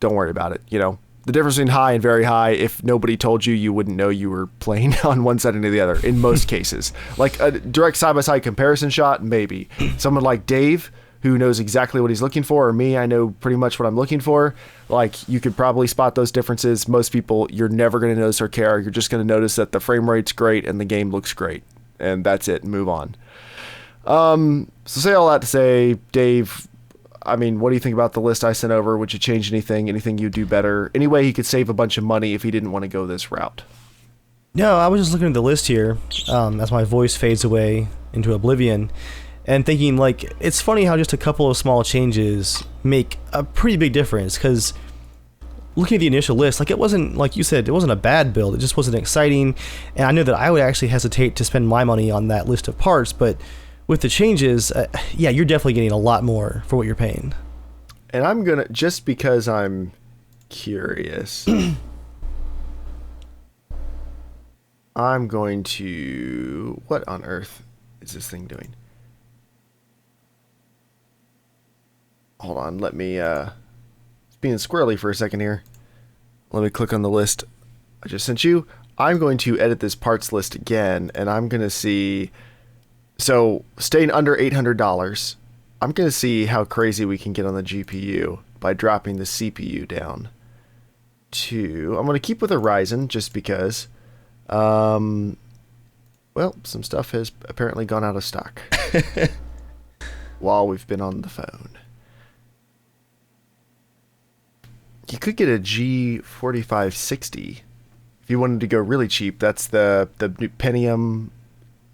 don't worry about it. You know, the difference between high and very high, if nobody told you, you wouldn't know you were playing on one setting or the other in most cases. Like a direct side-by-side comparison shot, maybe. Someone like Dave, who knows exactly what he's looking for, or me, I know pretty much what I'm looking for. Like, you could probably spot those differences. Most people, you're never going to notice or care. You're just going to notice that the frame rate's great and the game looks great. And that's it. Move on. So say all that to say, Dave, I mean, what do you think about the list I sent over? Would you change anything? Anything you'd do better? Any way he could save a bunch of money if he didn't want to go this route? No, I was just looking at the list here as my voice fades away into oblivion, and thinking, like, it's funny how just a couple of small changes make a pretty big difference, because looking at the initial list, like, it wasn't, like you said, it wasn't a bad build, it just wasn't exciting, and I know that I would actually hesitate to spend my money on that list of parts, but with the changes, yeah, you're definitely getting a lot more for what you're paying. And I'm gonna, just because I'm curious, I'm going to, what on earth is this thing doing? Hold on, let me, it's being squirrely for a second here. Let me click on the list I just sent you. I'm going to edit this parts list again, and I'm going to see, so staying under $800, I'm going to see how crazy we can get on the GPU by dropping the CPU down to, I'm going to keep with a Ryzen just because, well, some stuff has apparently gone out of stock while we've been on the phone. You could get a G4560 if you wanted to go really cheap. That's the Pentium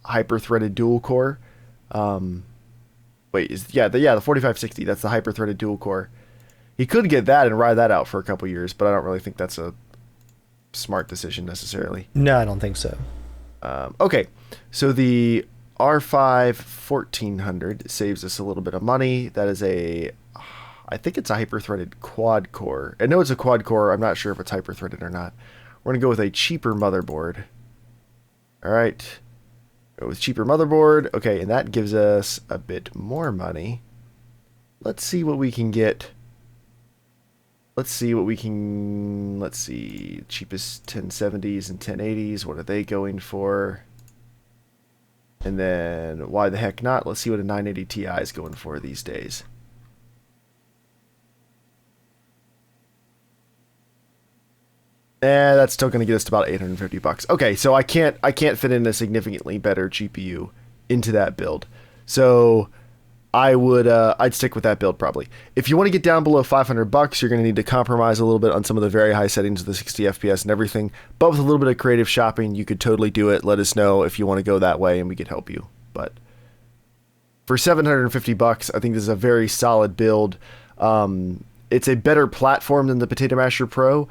hyper-threaded dual core. The 4560. That's the hyper-threaded dual core. He could get that and ride that out for a couple years, but I don't really think that's a smart decision necessarily. No, I don't think so. Okay, so the R5 1400 saves us a little bit of money. That is I think it's a hyper-threaded quad core. I know it's a quad core. I'm not sure if it's hyper-threaded or not. We're going to go with a cheaper motherboard. All right. Go with cheaper motherboard. Okay, and that gives us a bit more money. Let's see what we can get. Cheapest 1070s and 1080s. What are they going for? And then, why the heck not? Let's see what a 980 Ti is going for these days. That's still going to get us to about $850. Okay, so I can't fit in a significantly better GPU into that build. So I'd stick with that build probably. If you want to get down below $500, you're going to need to compromise a little bit on some of the very high settings of the 60 FPS and everything. But with a little bit of creative shopping, you could totally do it. Let us know if you want to go that way, and we could help you. But for $750, I think this is a very solid build. It's a better platform than the Potato Masher Pro.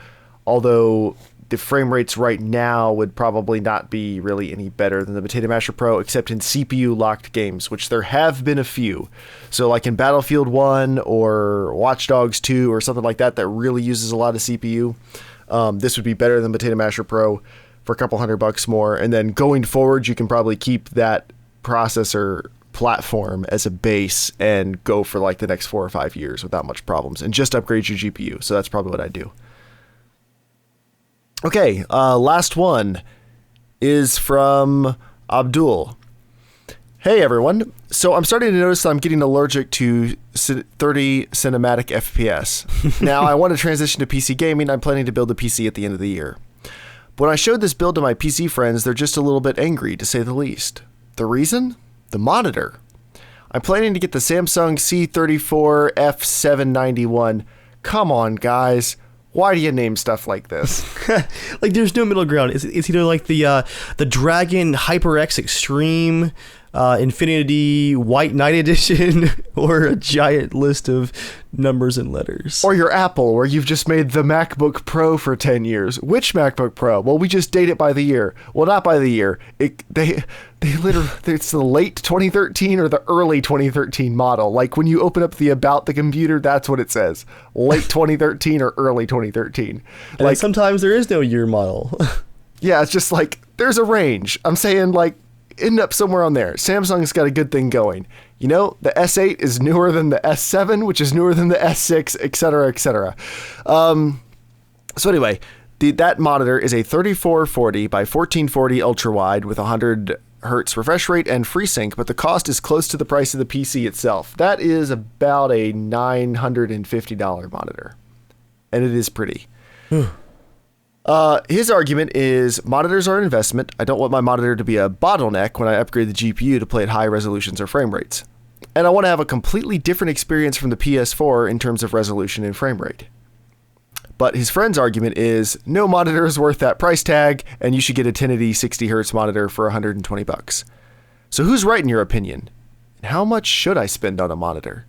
Although the frame rates right now would probably not be really any better than the Potato Masher Pro, except in CPU locked games, which there have been a few. So like in Battlefield 1 or Watch Dogs 2 or something like that really uses a lot of CPU, this would be better than Potato Masher Pro for a couple $100 more. And then going forward, you can probably keep that processor platform as a base and go for like the next 4 or 5 years without much problems and just upgrade your GPU. So that's probably what I do. Okay, last one is from Abdul. Hey everyone, so I'm starting to notice that I'm getting allergic to 30 cinematic FPS. Now I want to transition to PC gaming. I'm planning to build a PC at the end of the year. When I showed this build to my PC friends, they're just a little bit angry, to say the least. The reason? The monitor. I'm planning to get the Samsung C34 F791. Come on, guys. Why do you name stuff like this? Like, there's no middle ground. It's either like the Dragon HyperX Extreme, Infinity White Knight Edition, or a giant list of numbers and letters. Or your Apple, where you've just made the MacBook Pro for 10 years. Which MacBook Pro? Well, we just date it by the year. Well, not by the year. They literally, it's the late 2013 or the early 2013 model. Like when you open up the About the computer, that's what it says. Late 2013 or early 2013. And like sometimes there is no year model. Yeah, it's just like, there's a range. I'm saying like, end up somewhere on there. Samsung's got a good thing going. You know, the S8 is newer than the S7, which is newer than the S6, etc., etc. So anyway, that monitor is a 3440 by 1440 ultra wide with 100 hertz refresh rate and FreeSync, but the cost is close to the price of the PC itself. That is about a $950 monitor, and it is pretty. His argument is monitors are an investment. I don't want my monitor to be a bottleneck when I upgrade the GPU to play at high resolutions or frame rates. And I want to have a completely different experience from the PS4 in terms of resolution and frame rate. But his friend's argument is no monitor is worth that price tag, and you should get a 1080 60Hz monitor for $120. So who's right in your opinion? And how much should I spend on a monitor?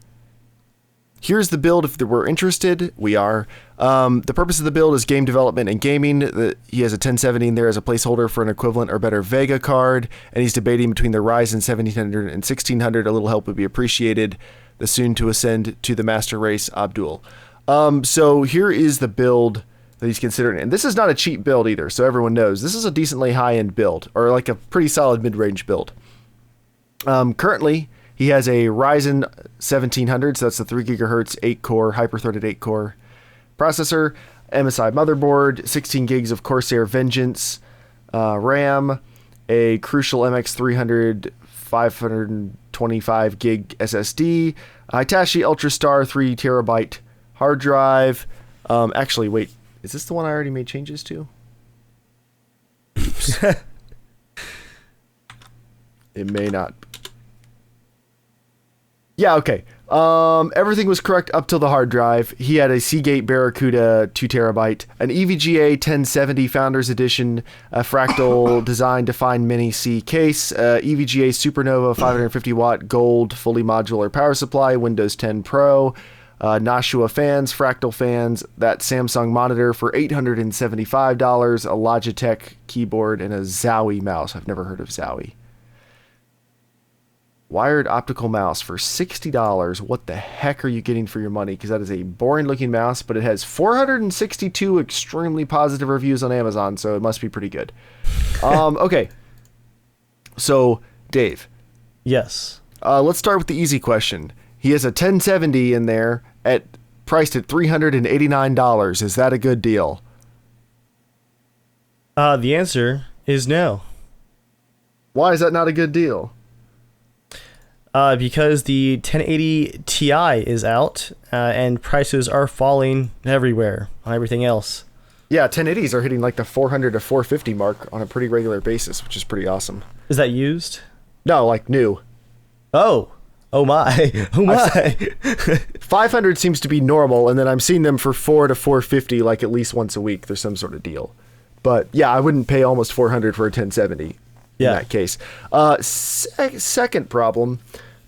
Here's the build if we're interested. We are. The purpose of the build is game development and gaming. He has a 1070 in there as a placeholder for an equivalent or better Vega card, and he's debating between the Ryzen 1700 and 1600. A little help would be appreciated. The soon to ascend to the master race, Abdul. So here is the build that he's considering. And this is not a cheap build either, so everyone knows. This is a decently high-end build, or like a pretty solid mid-range build. Currently, he has a Ryzen 1700, so that's the 3 gigahertz, 8-core, hyper-threaded 8-core processor, MSI motherboard, 16 gigs of Corsair Vengeance RAM, a Crucial MX300 525 gig SSD, Hitachi UltraStar 3 terabyte hard drive. Actually, wait, is this the one I already made changes to? It may not. Yeah, okay. Everything was correct up till the hard drive. He had a Seagate Barracuda 2 terabyte, an EVGA 1070 Founders Edition, a fractal design defined mini C case, EVGA Supernova 550 watt gold fully modular power supply, Windows 10 Pro, Nashua fans, fractal fans, that Samsung monitor for $875, a Logitech keyboard, and a Zowie mouse. I've never heard of Zowie. Wired optical mouse for $60. What the heck are you getting for your money? Because that is a boring looking mouse, but it has 462 extremely positive reviews on Amazon, so it must be pretty good. Okay. So, Dave. Yes. Let's start with the easy question. He has a 1070 in there priced at $389. Is that a good deal? The answer is no. Why is that not a good deal? Because the 1080 Ti is out, and prices are falling everywhere on everything else. Yeah, 1080s are hitting like the 400 to 450 mark on a pretty regular basis, which is pretty awesome. Is that used? No, like new. Oh my. 500 seems to be normal, and then I'm seeing them for 4 to 450 like at least once a week. There's some sort of deal. But yeah, I wouldn't pay almost 400 for a 1070 in that case. Second problem,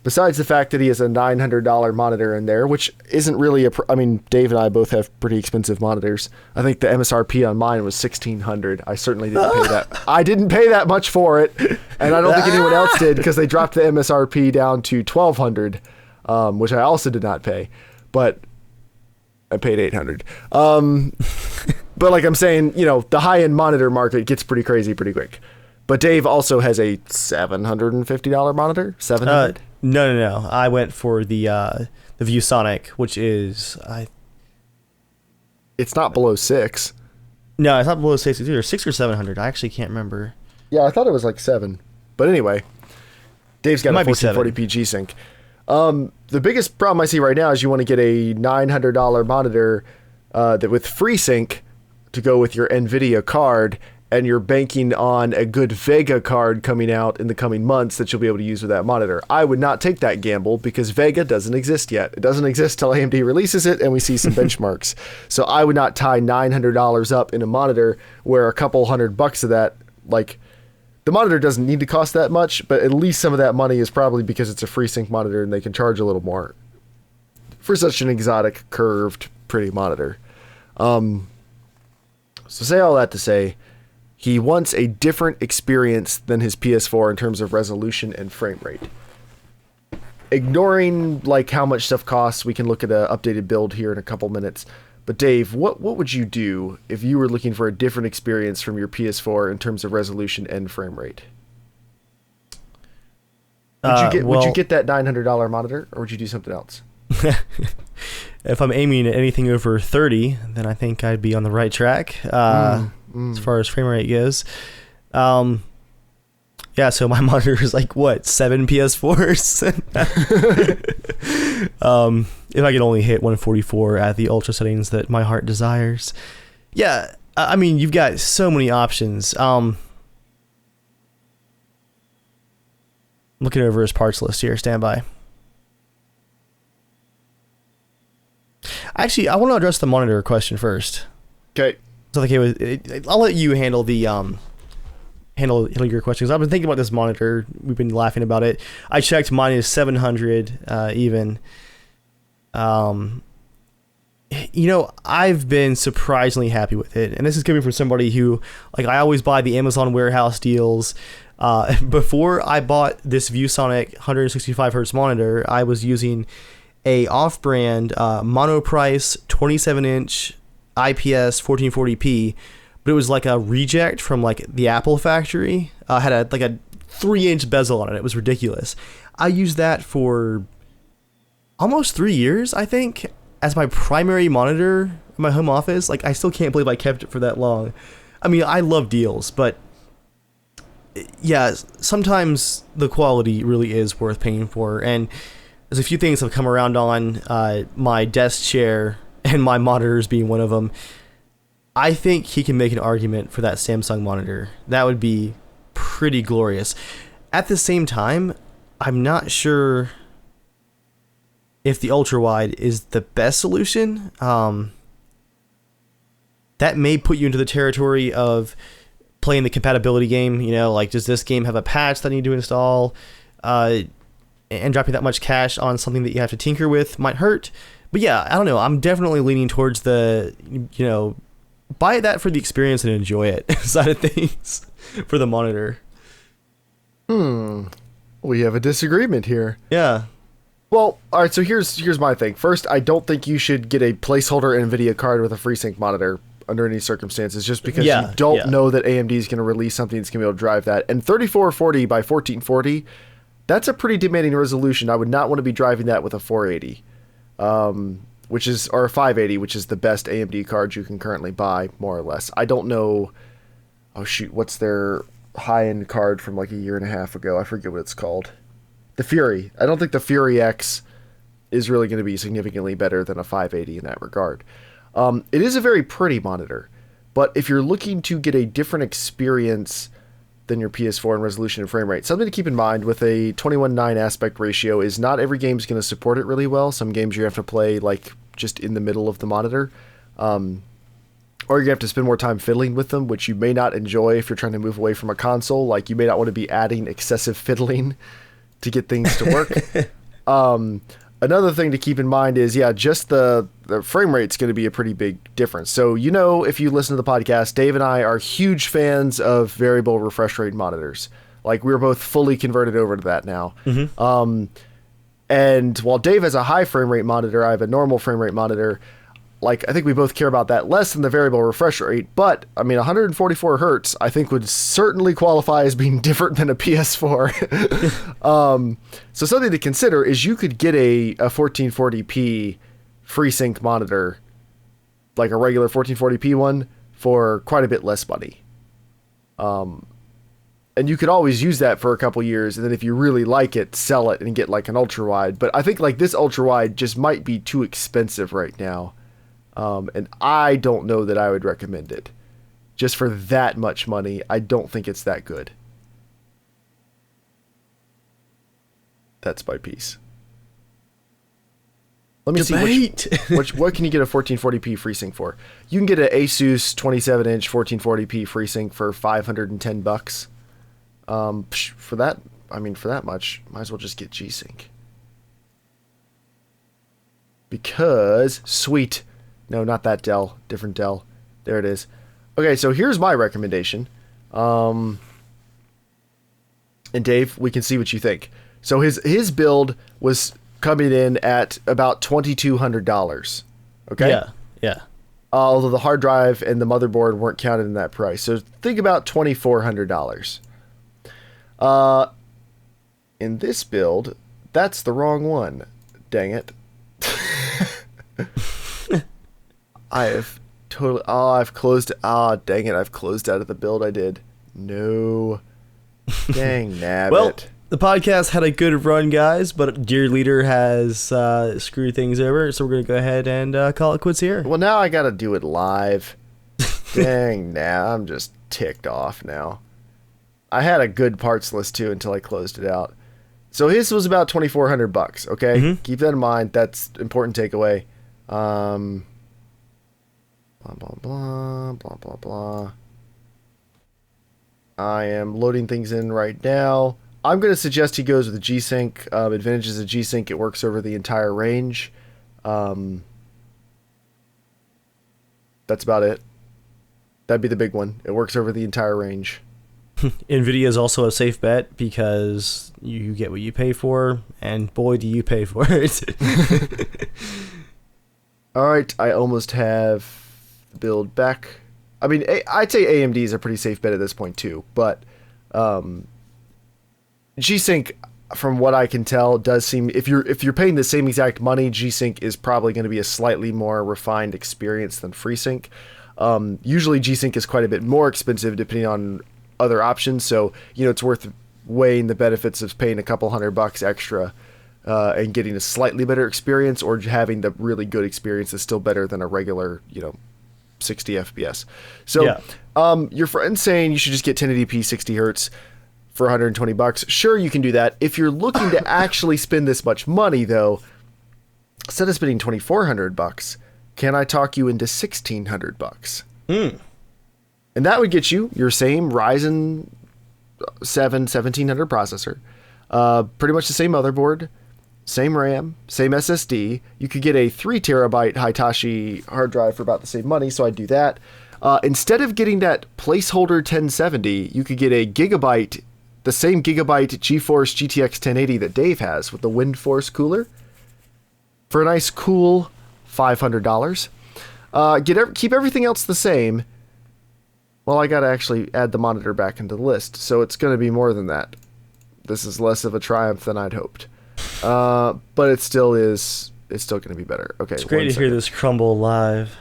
besides the fact that he has a $900 monitor in there, which isn't really I mean, Dave and I both have pretty expensive monitors. I think the MSRP on mine was $1,600. I certainly didn't pay that. I didn't pay that much for it, and I don't think anyone else did, because they dropped the MSRP down to $1,200, which I also did not pay, but I paid $800. But like I'm saying, you know, the high-end monitor market gets pretty crazy pretty quick. But Dave also has a $750 monitor. $700? No. I went for the ViewSonic, which is it's not below $600. No, it's not below $600 either. $600 or $700. I actually can't remember. Yeah, I thought it was like $700. But anyway, Dave's got a 1440p G-Sync. The biggest problem I see right now is you want to get a $900 monitor that with FreeSync to go with your NVIDIA card, and you're banking on a good Vega card coming out in the coming months that you'll be able to use with that monitor. I would not take that gamble because Vega doesn't exist yet. It doesn't exist till AMD releases it and we see some benchmarks. So I would not tie $900 up in a monitor where a couple $100 of that, like, the monitor doesn't need to cost that much, but at least some of that money is probably because it's a FreeSync monitor and they can charge a little more for such an exotic, curved, pretty monitor. So say all that to say, he wants a different experience than his PS4 in terms of resolution and frame rate. Ignoring like how much stuff costs, we can look at an updated build here in a couple minutes. But Dave, what would you do if you were looking for a different experience from your PS4 in terms of resolution and frame rate? Would you get that $900 monitor, or would you do something else? If I'm aiming at anything over 30, then I think I'd be on the right track as far as frame rate goes. Yeah, so my monitor is like, what, 7 PS4s? If I could only hit 144 at the ultra settings that my heart desires. Yeah, I mean, you've got so many options. Looking over his parts list here, stand by. Actually, I want to address the monitor question first. Okay. So, I'll let you handle the handle your questions. I've been thinking about this monitor. We've been laughing about it. I checked, mine is 700 even. You know, I've been surprisingly happy with it, and this is coming from somebody who, like, I always buy the Amazon warehouse deals. Before I bought this ViewSonic 165 hertz monitor, I was using a off-brand monoprice 27-inch IPS 1440p, but it was like a reject from like the Apple factory. Had a 3-inch bezel on it. It was ridiculous. I used that for almost 3 years, I think, as my primary monitor in my home office. Like, I still can't believe I kept it for that long. I mean, I love deals, but yeah, sometimes the quality really is worth paying for. And there's a few things I've come around on, my desk chair and my monitors being one of them. I think he can make an argument for that Samsung monitor. That would be pretty glorious. At the same time, I'm not sure if the ultra-wide is the best solution. That may put you into the territory of playing the compatibility game. You know, like, does this game have a patch that I need to install? And dropping that much cash on something that you have to tinker with might hurt. But yeah, I don't know. I'm definitely leaning towards the, you know, buy that for the experience and enjoy it side of things for the monitor. We have a disagreement here. Yeah. Well, all right, so here's my thing. First, I don't think you should get a placeholder NVIDIA card with a FreeSync monitor under any circumstances, just because you don't know that AMD is going to release something that's going to be able to drive that. And 3440 by 1440, that's a pretty demanding resolution. I would not want to be driving that with a 480. Or a 580, which is the best AMD card you can currently buy, more or less. I don't know. Oh shoot, what's their high-end card from like a year and a half ago? I forget what it's called. The Fury. I don't think the Fury X is really going to be significantly better than a 580 in that regard. It is a very pretty monitor, but if you're looking to get a different experience than your PS4 in resolution and frame rate, something to keep in mind with a 21:9 aspect ratio is not every game's going to support it really well. Some games you have to play like just in the middle of the monitor, or you have to spend more time fiddling with them, which you may not enjoy if you're trying to move away from a console. Like, you may not want to be adding excessive fiddling to get things to work. Another thing to keep in mind is, just the frame rate's going to be a pretty big difference. So, you know, if you listen to the podcast, Dave and I are huge fans of variable refresh rate monitors. Like, we're both fully converted over to that now. Mm-hmm. And while Dave has a high frame rate monitor, I have a normal frame rate monitor. Like, I think we both care about that less than the variable refresh rate, but I mean, 144 hertz, I think, would certainly qualify as being different than a PS4. So something to consider is you could get a 1440p FreeSync monitor, like a regular 1440p one, for quite a bit less money. And you could always use that for a couple years, and then if you really like it, sell it and get like an ultra wide. But I think like this ultra wide just might be too expensive right now. And I don't know that I would recommend it. Just for that much money, I don't think it's that good. That's my piece. Let me see what can you get a 1440p FreeSync for? You can get an Asus 27-inch 1440p FreeSync for $510. For that, for that much, might as well just get G-Sync. Because, sweet. No, not that Dell. Different Dell. There it is. Okay, so here's my recommendation. And Dave, we can see what you think. So his build was coming in at about $2,200. Okay? Yeah. Although the hard drive and the motherboard weren't counted in that price. So think about $2,400. In this build, that's the wrong one. Dang it. I've closed. Dang it. I've closed out of the build I did. No. Dang nabbit. Well, the podcast had a good run, guys, but Dear Leader has screwed things over, so we're going to go ahead and call it quits here. Well, now I got to do it live. Dang, now I'm just ticked off now. I had a good parts list too until I closed it out. So his was about $2,400. Okay, Keep that in mind. That's important takeaway. Blah blah blah blah blah blah. I am loading things in right now. I'm going to suggest he goes with the G-Sync. Advantages of G-Sync, it works over the entire range. That's about it. That'd be the big one. It works over the entire range. NVIDIA is also a safe bet because you get what you pay for, and boy, do you pay for it. All right, I almost have the build back. I mean, I'd say AMD is a pretty safe bet at this point too, but G-Sync, from what I can tell, does seem, if you're paying the same exact money, G-Sync is probably going to be a slightly more refined experience than FreeSync. Usually G-Sync is quite a bit more expensive depending on other options, so it's worth weighing the benefits of paying a couple $100 extra and getting a slightly better experience, or having the really good experience that's still better than a regular 60 FPS. So your friend's saying you should just get 1080p 60 hertz for $120. Sure, you can do that. If you're looking to actually spend this much money, though, instead of spending $2,400, can I talk you into $1,600? And that would get you your same Ryzen 7 1700 processor, pretty much the same motherboard, same RAM, same SSD. You could get a 3 terabyte Hitachi hard drive for about the same money, so I'd do that. Instead of getting that placeholder 1070, you could get a gigabyte, the same gigabyte GeForce GTX 1080 that Dave has with the WindForce cooler for a nice cool $500. Keep everything else the same. Well, I got to actually add the monitor back into the list, so it's going to be more than that. This is less of a triumph than I'd hoped. But it still is, it's still going to be better. Okay. It's great to hear this crumble live.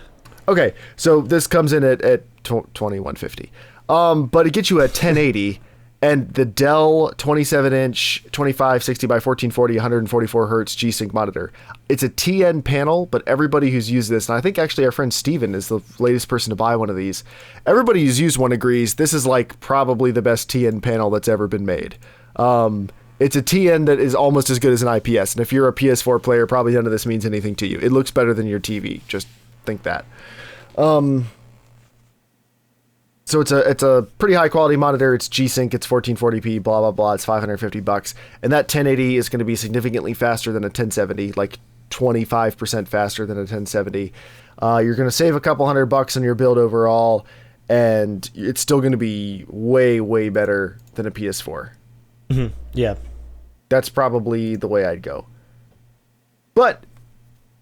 Okay, so this comes in at 2150. But it gets you a 1080, and the Dell 27-inch 2560 by 1440 144 hertz G-Sync monitor. It's a TN panel, but everybody who's used this, and I think actually our friend Steven is the latest person to buy one of these. Everybody who's used one agrees this is like probably the best TN panel that's ever been made. It's a TN that is almost as good as an IPS, and if you're a PS4 player, probably none of this means anything to you. It looks better than your TV. Just think that. So it's a pretty high quality monitor. It's G-Sync. It's 1440p. Blah blah blah. It's $550, and that 1080 is going to be significantly faster than a 1070, like 25% faster than a 1070. You're going to save a couple $100 on your build overall, and it's still going to be way better than a PS4. Yeah, that's probably the way I'd go. But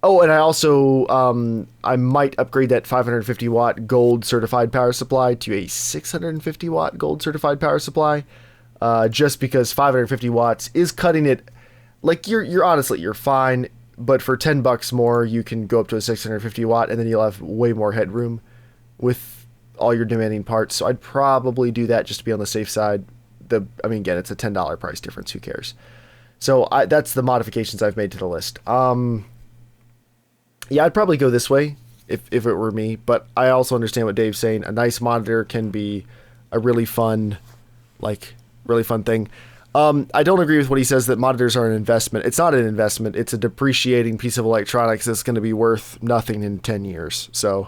and I also I might upgrade that 550 watt gold certified power supply to a 650 watt gold certified power supply, just because 550 watts is cutting it. Like you're honestly, you're fine, but for $10 more, you can go up to a 650 watt, and then you'll have way more headroom with all your demanding parts. So I'd probably do that just to be on the safe side. Again, it's a $10 price difference. Who cares? So that's the modifications I've made to the list. Yeah, I'd probably go this way if it were me, but I also understand what Dave's saying. A nice monitor can be a really fun thing. I don't agree with what he says that monitors are an investment. It's not an investment. It's a depreciating piece of electronics that's going to be worth nothing in 10 years. So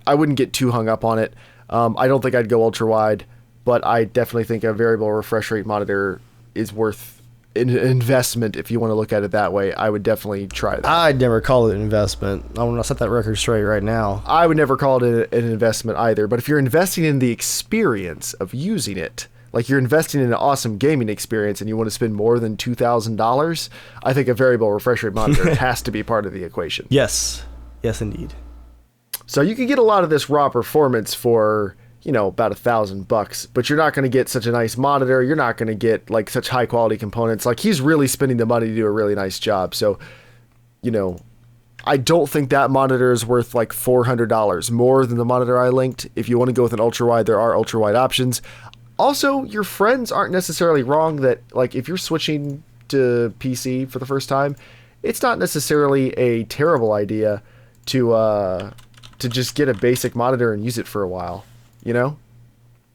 I wouldn't get too hung up on it. I don't think I'd go ultra wide. but I definitely think a variable refresh rate monitor is worth an investment if you want to look at it that way. I would definitely try that. I'd never call it an investment. I want to set that record straight right now. I would never call it an investment either, but if you're investing in the experience of using it, like you're investing in an awesome gaming experience and you want to spend more than $2,000, I think a variable refresh rate monitor has to be part of the equation. Yes. Yes, indeed. So you can get a lot of this raw performance for, you know, about $1,000, but you're not going to get such a nice monitor. You're not going to get like such high quality components. Like he's really spending the money to do a really nice job. So, you know, I don't think that monitor is worth like $400 more than the monitor I linked. If you want to go with an ultra wide, there are ultra wide options. Also, your friends aren't necessarily wrong that, like, if you're switching to PC for the first time, it's not necessarily a terrible idea to just get a basic monitor and use it for a while, you know?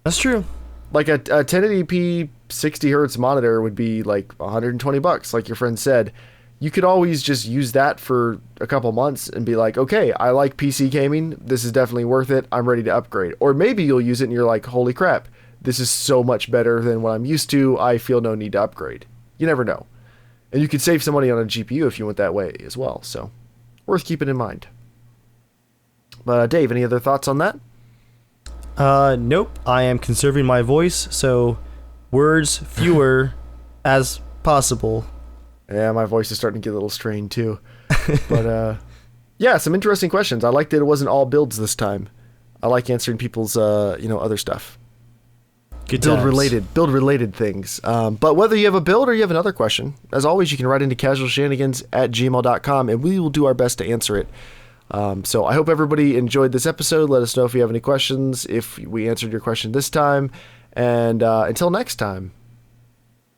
That's true. Like a 1080p 60 hertz monitor would be like $120, like your friend said. You could always just use that for a couple months and be like, okay, I like PC gaming. This is definitely worth it. I'm ready to upgrade. Or maybe you'll use it and you're like, holy crap, this is so much better than what I'm used to. I feel no need to upgrade. You never know. And you could save some money on a GPU if you went that way as well. So worth keeping in mind. But Dave, any other thoughts on that? Nope. I am conserving my voice, so words fewer as possible. Yeah, my voice is starting to get a little strained too. But yeah, some interesting questions. I like that it wasn't all builds this time. I like answering people's other stuff. Good build times. related things. But whether you have a build or you have another question, as always, you can write into casualshenanigans@gmail.com and we will do our best to answer it. So I hope everybody enjoyed this episode. Let us know if you have any questions, if we answered your question this time. And until next time,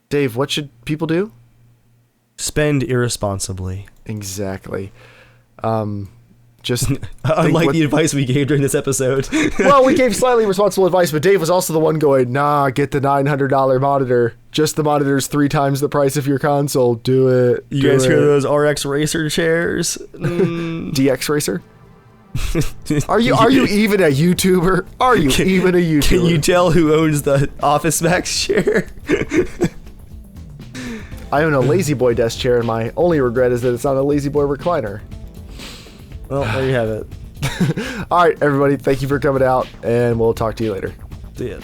Dave, what should people do? Spend irresponsibly. Exactly. Just unlike the advice we gave during this episode. Well, we gave slightly responsible advice, but Dave was also the one going, nah, get the $900 monitor. Just the monitor's 3 times the price of your console. Do it. You guys hear those RX Racer chairs? DX Racer? Are you even a YouTuber? Are you even a YouTuber? Can you tell who owns the Office Max chair? I own a Lazy Boy desk chair, and my only regret is that it's not a Lazy Boy recliner. Well, there you have it. All right, everybody, thank you for coming out, and we'll talk to you later. See ya.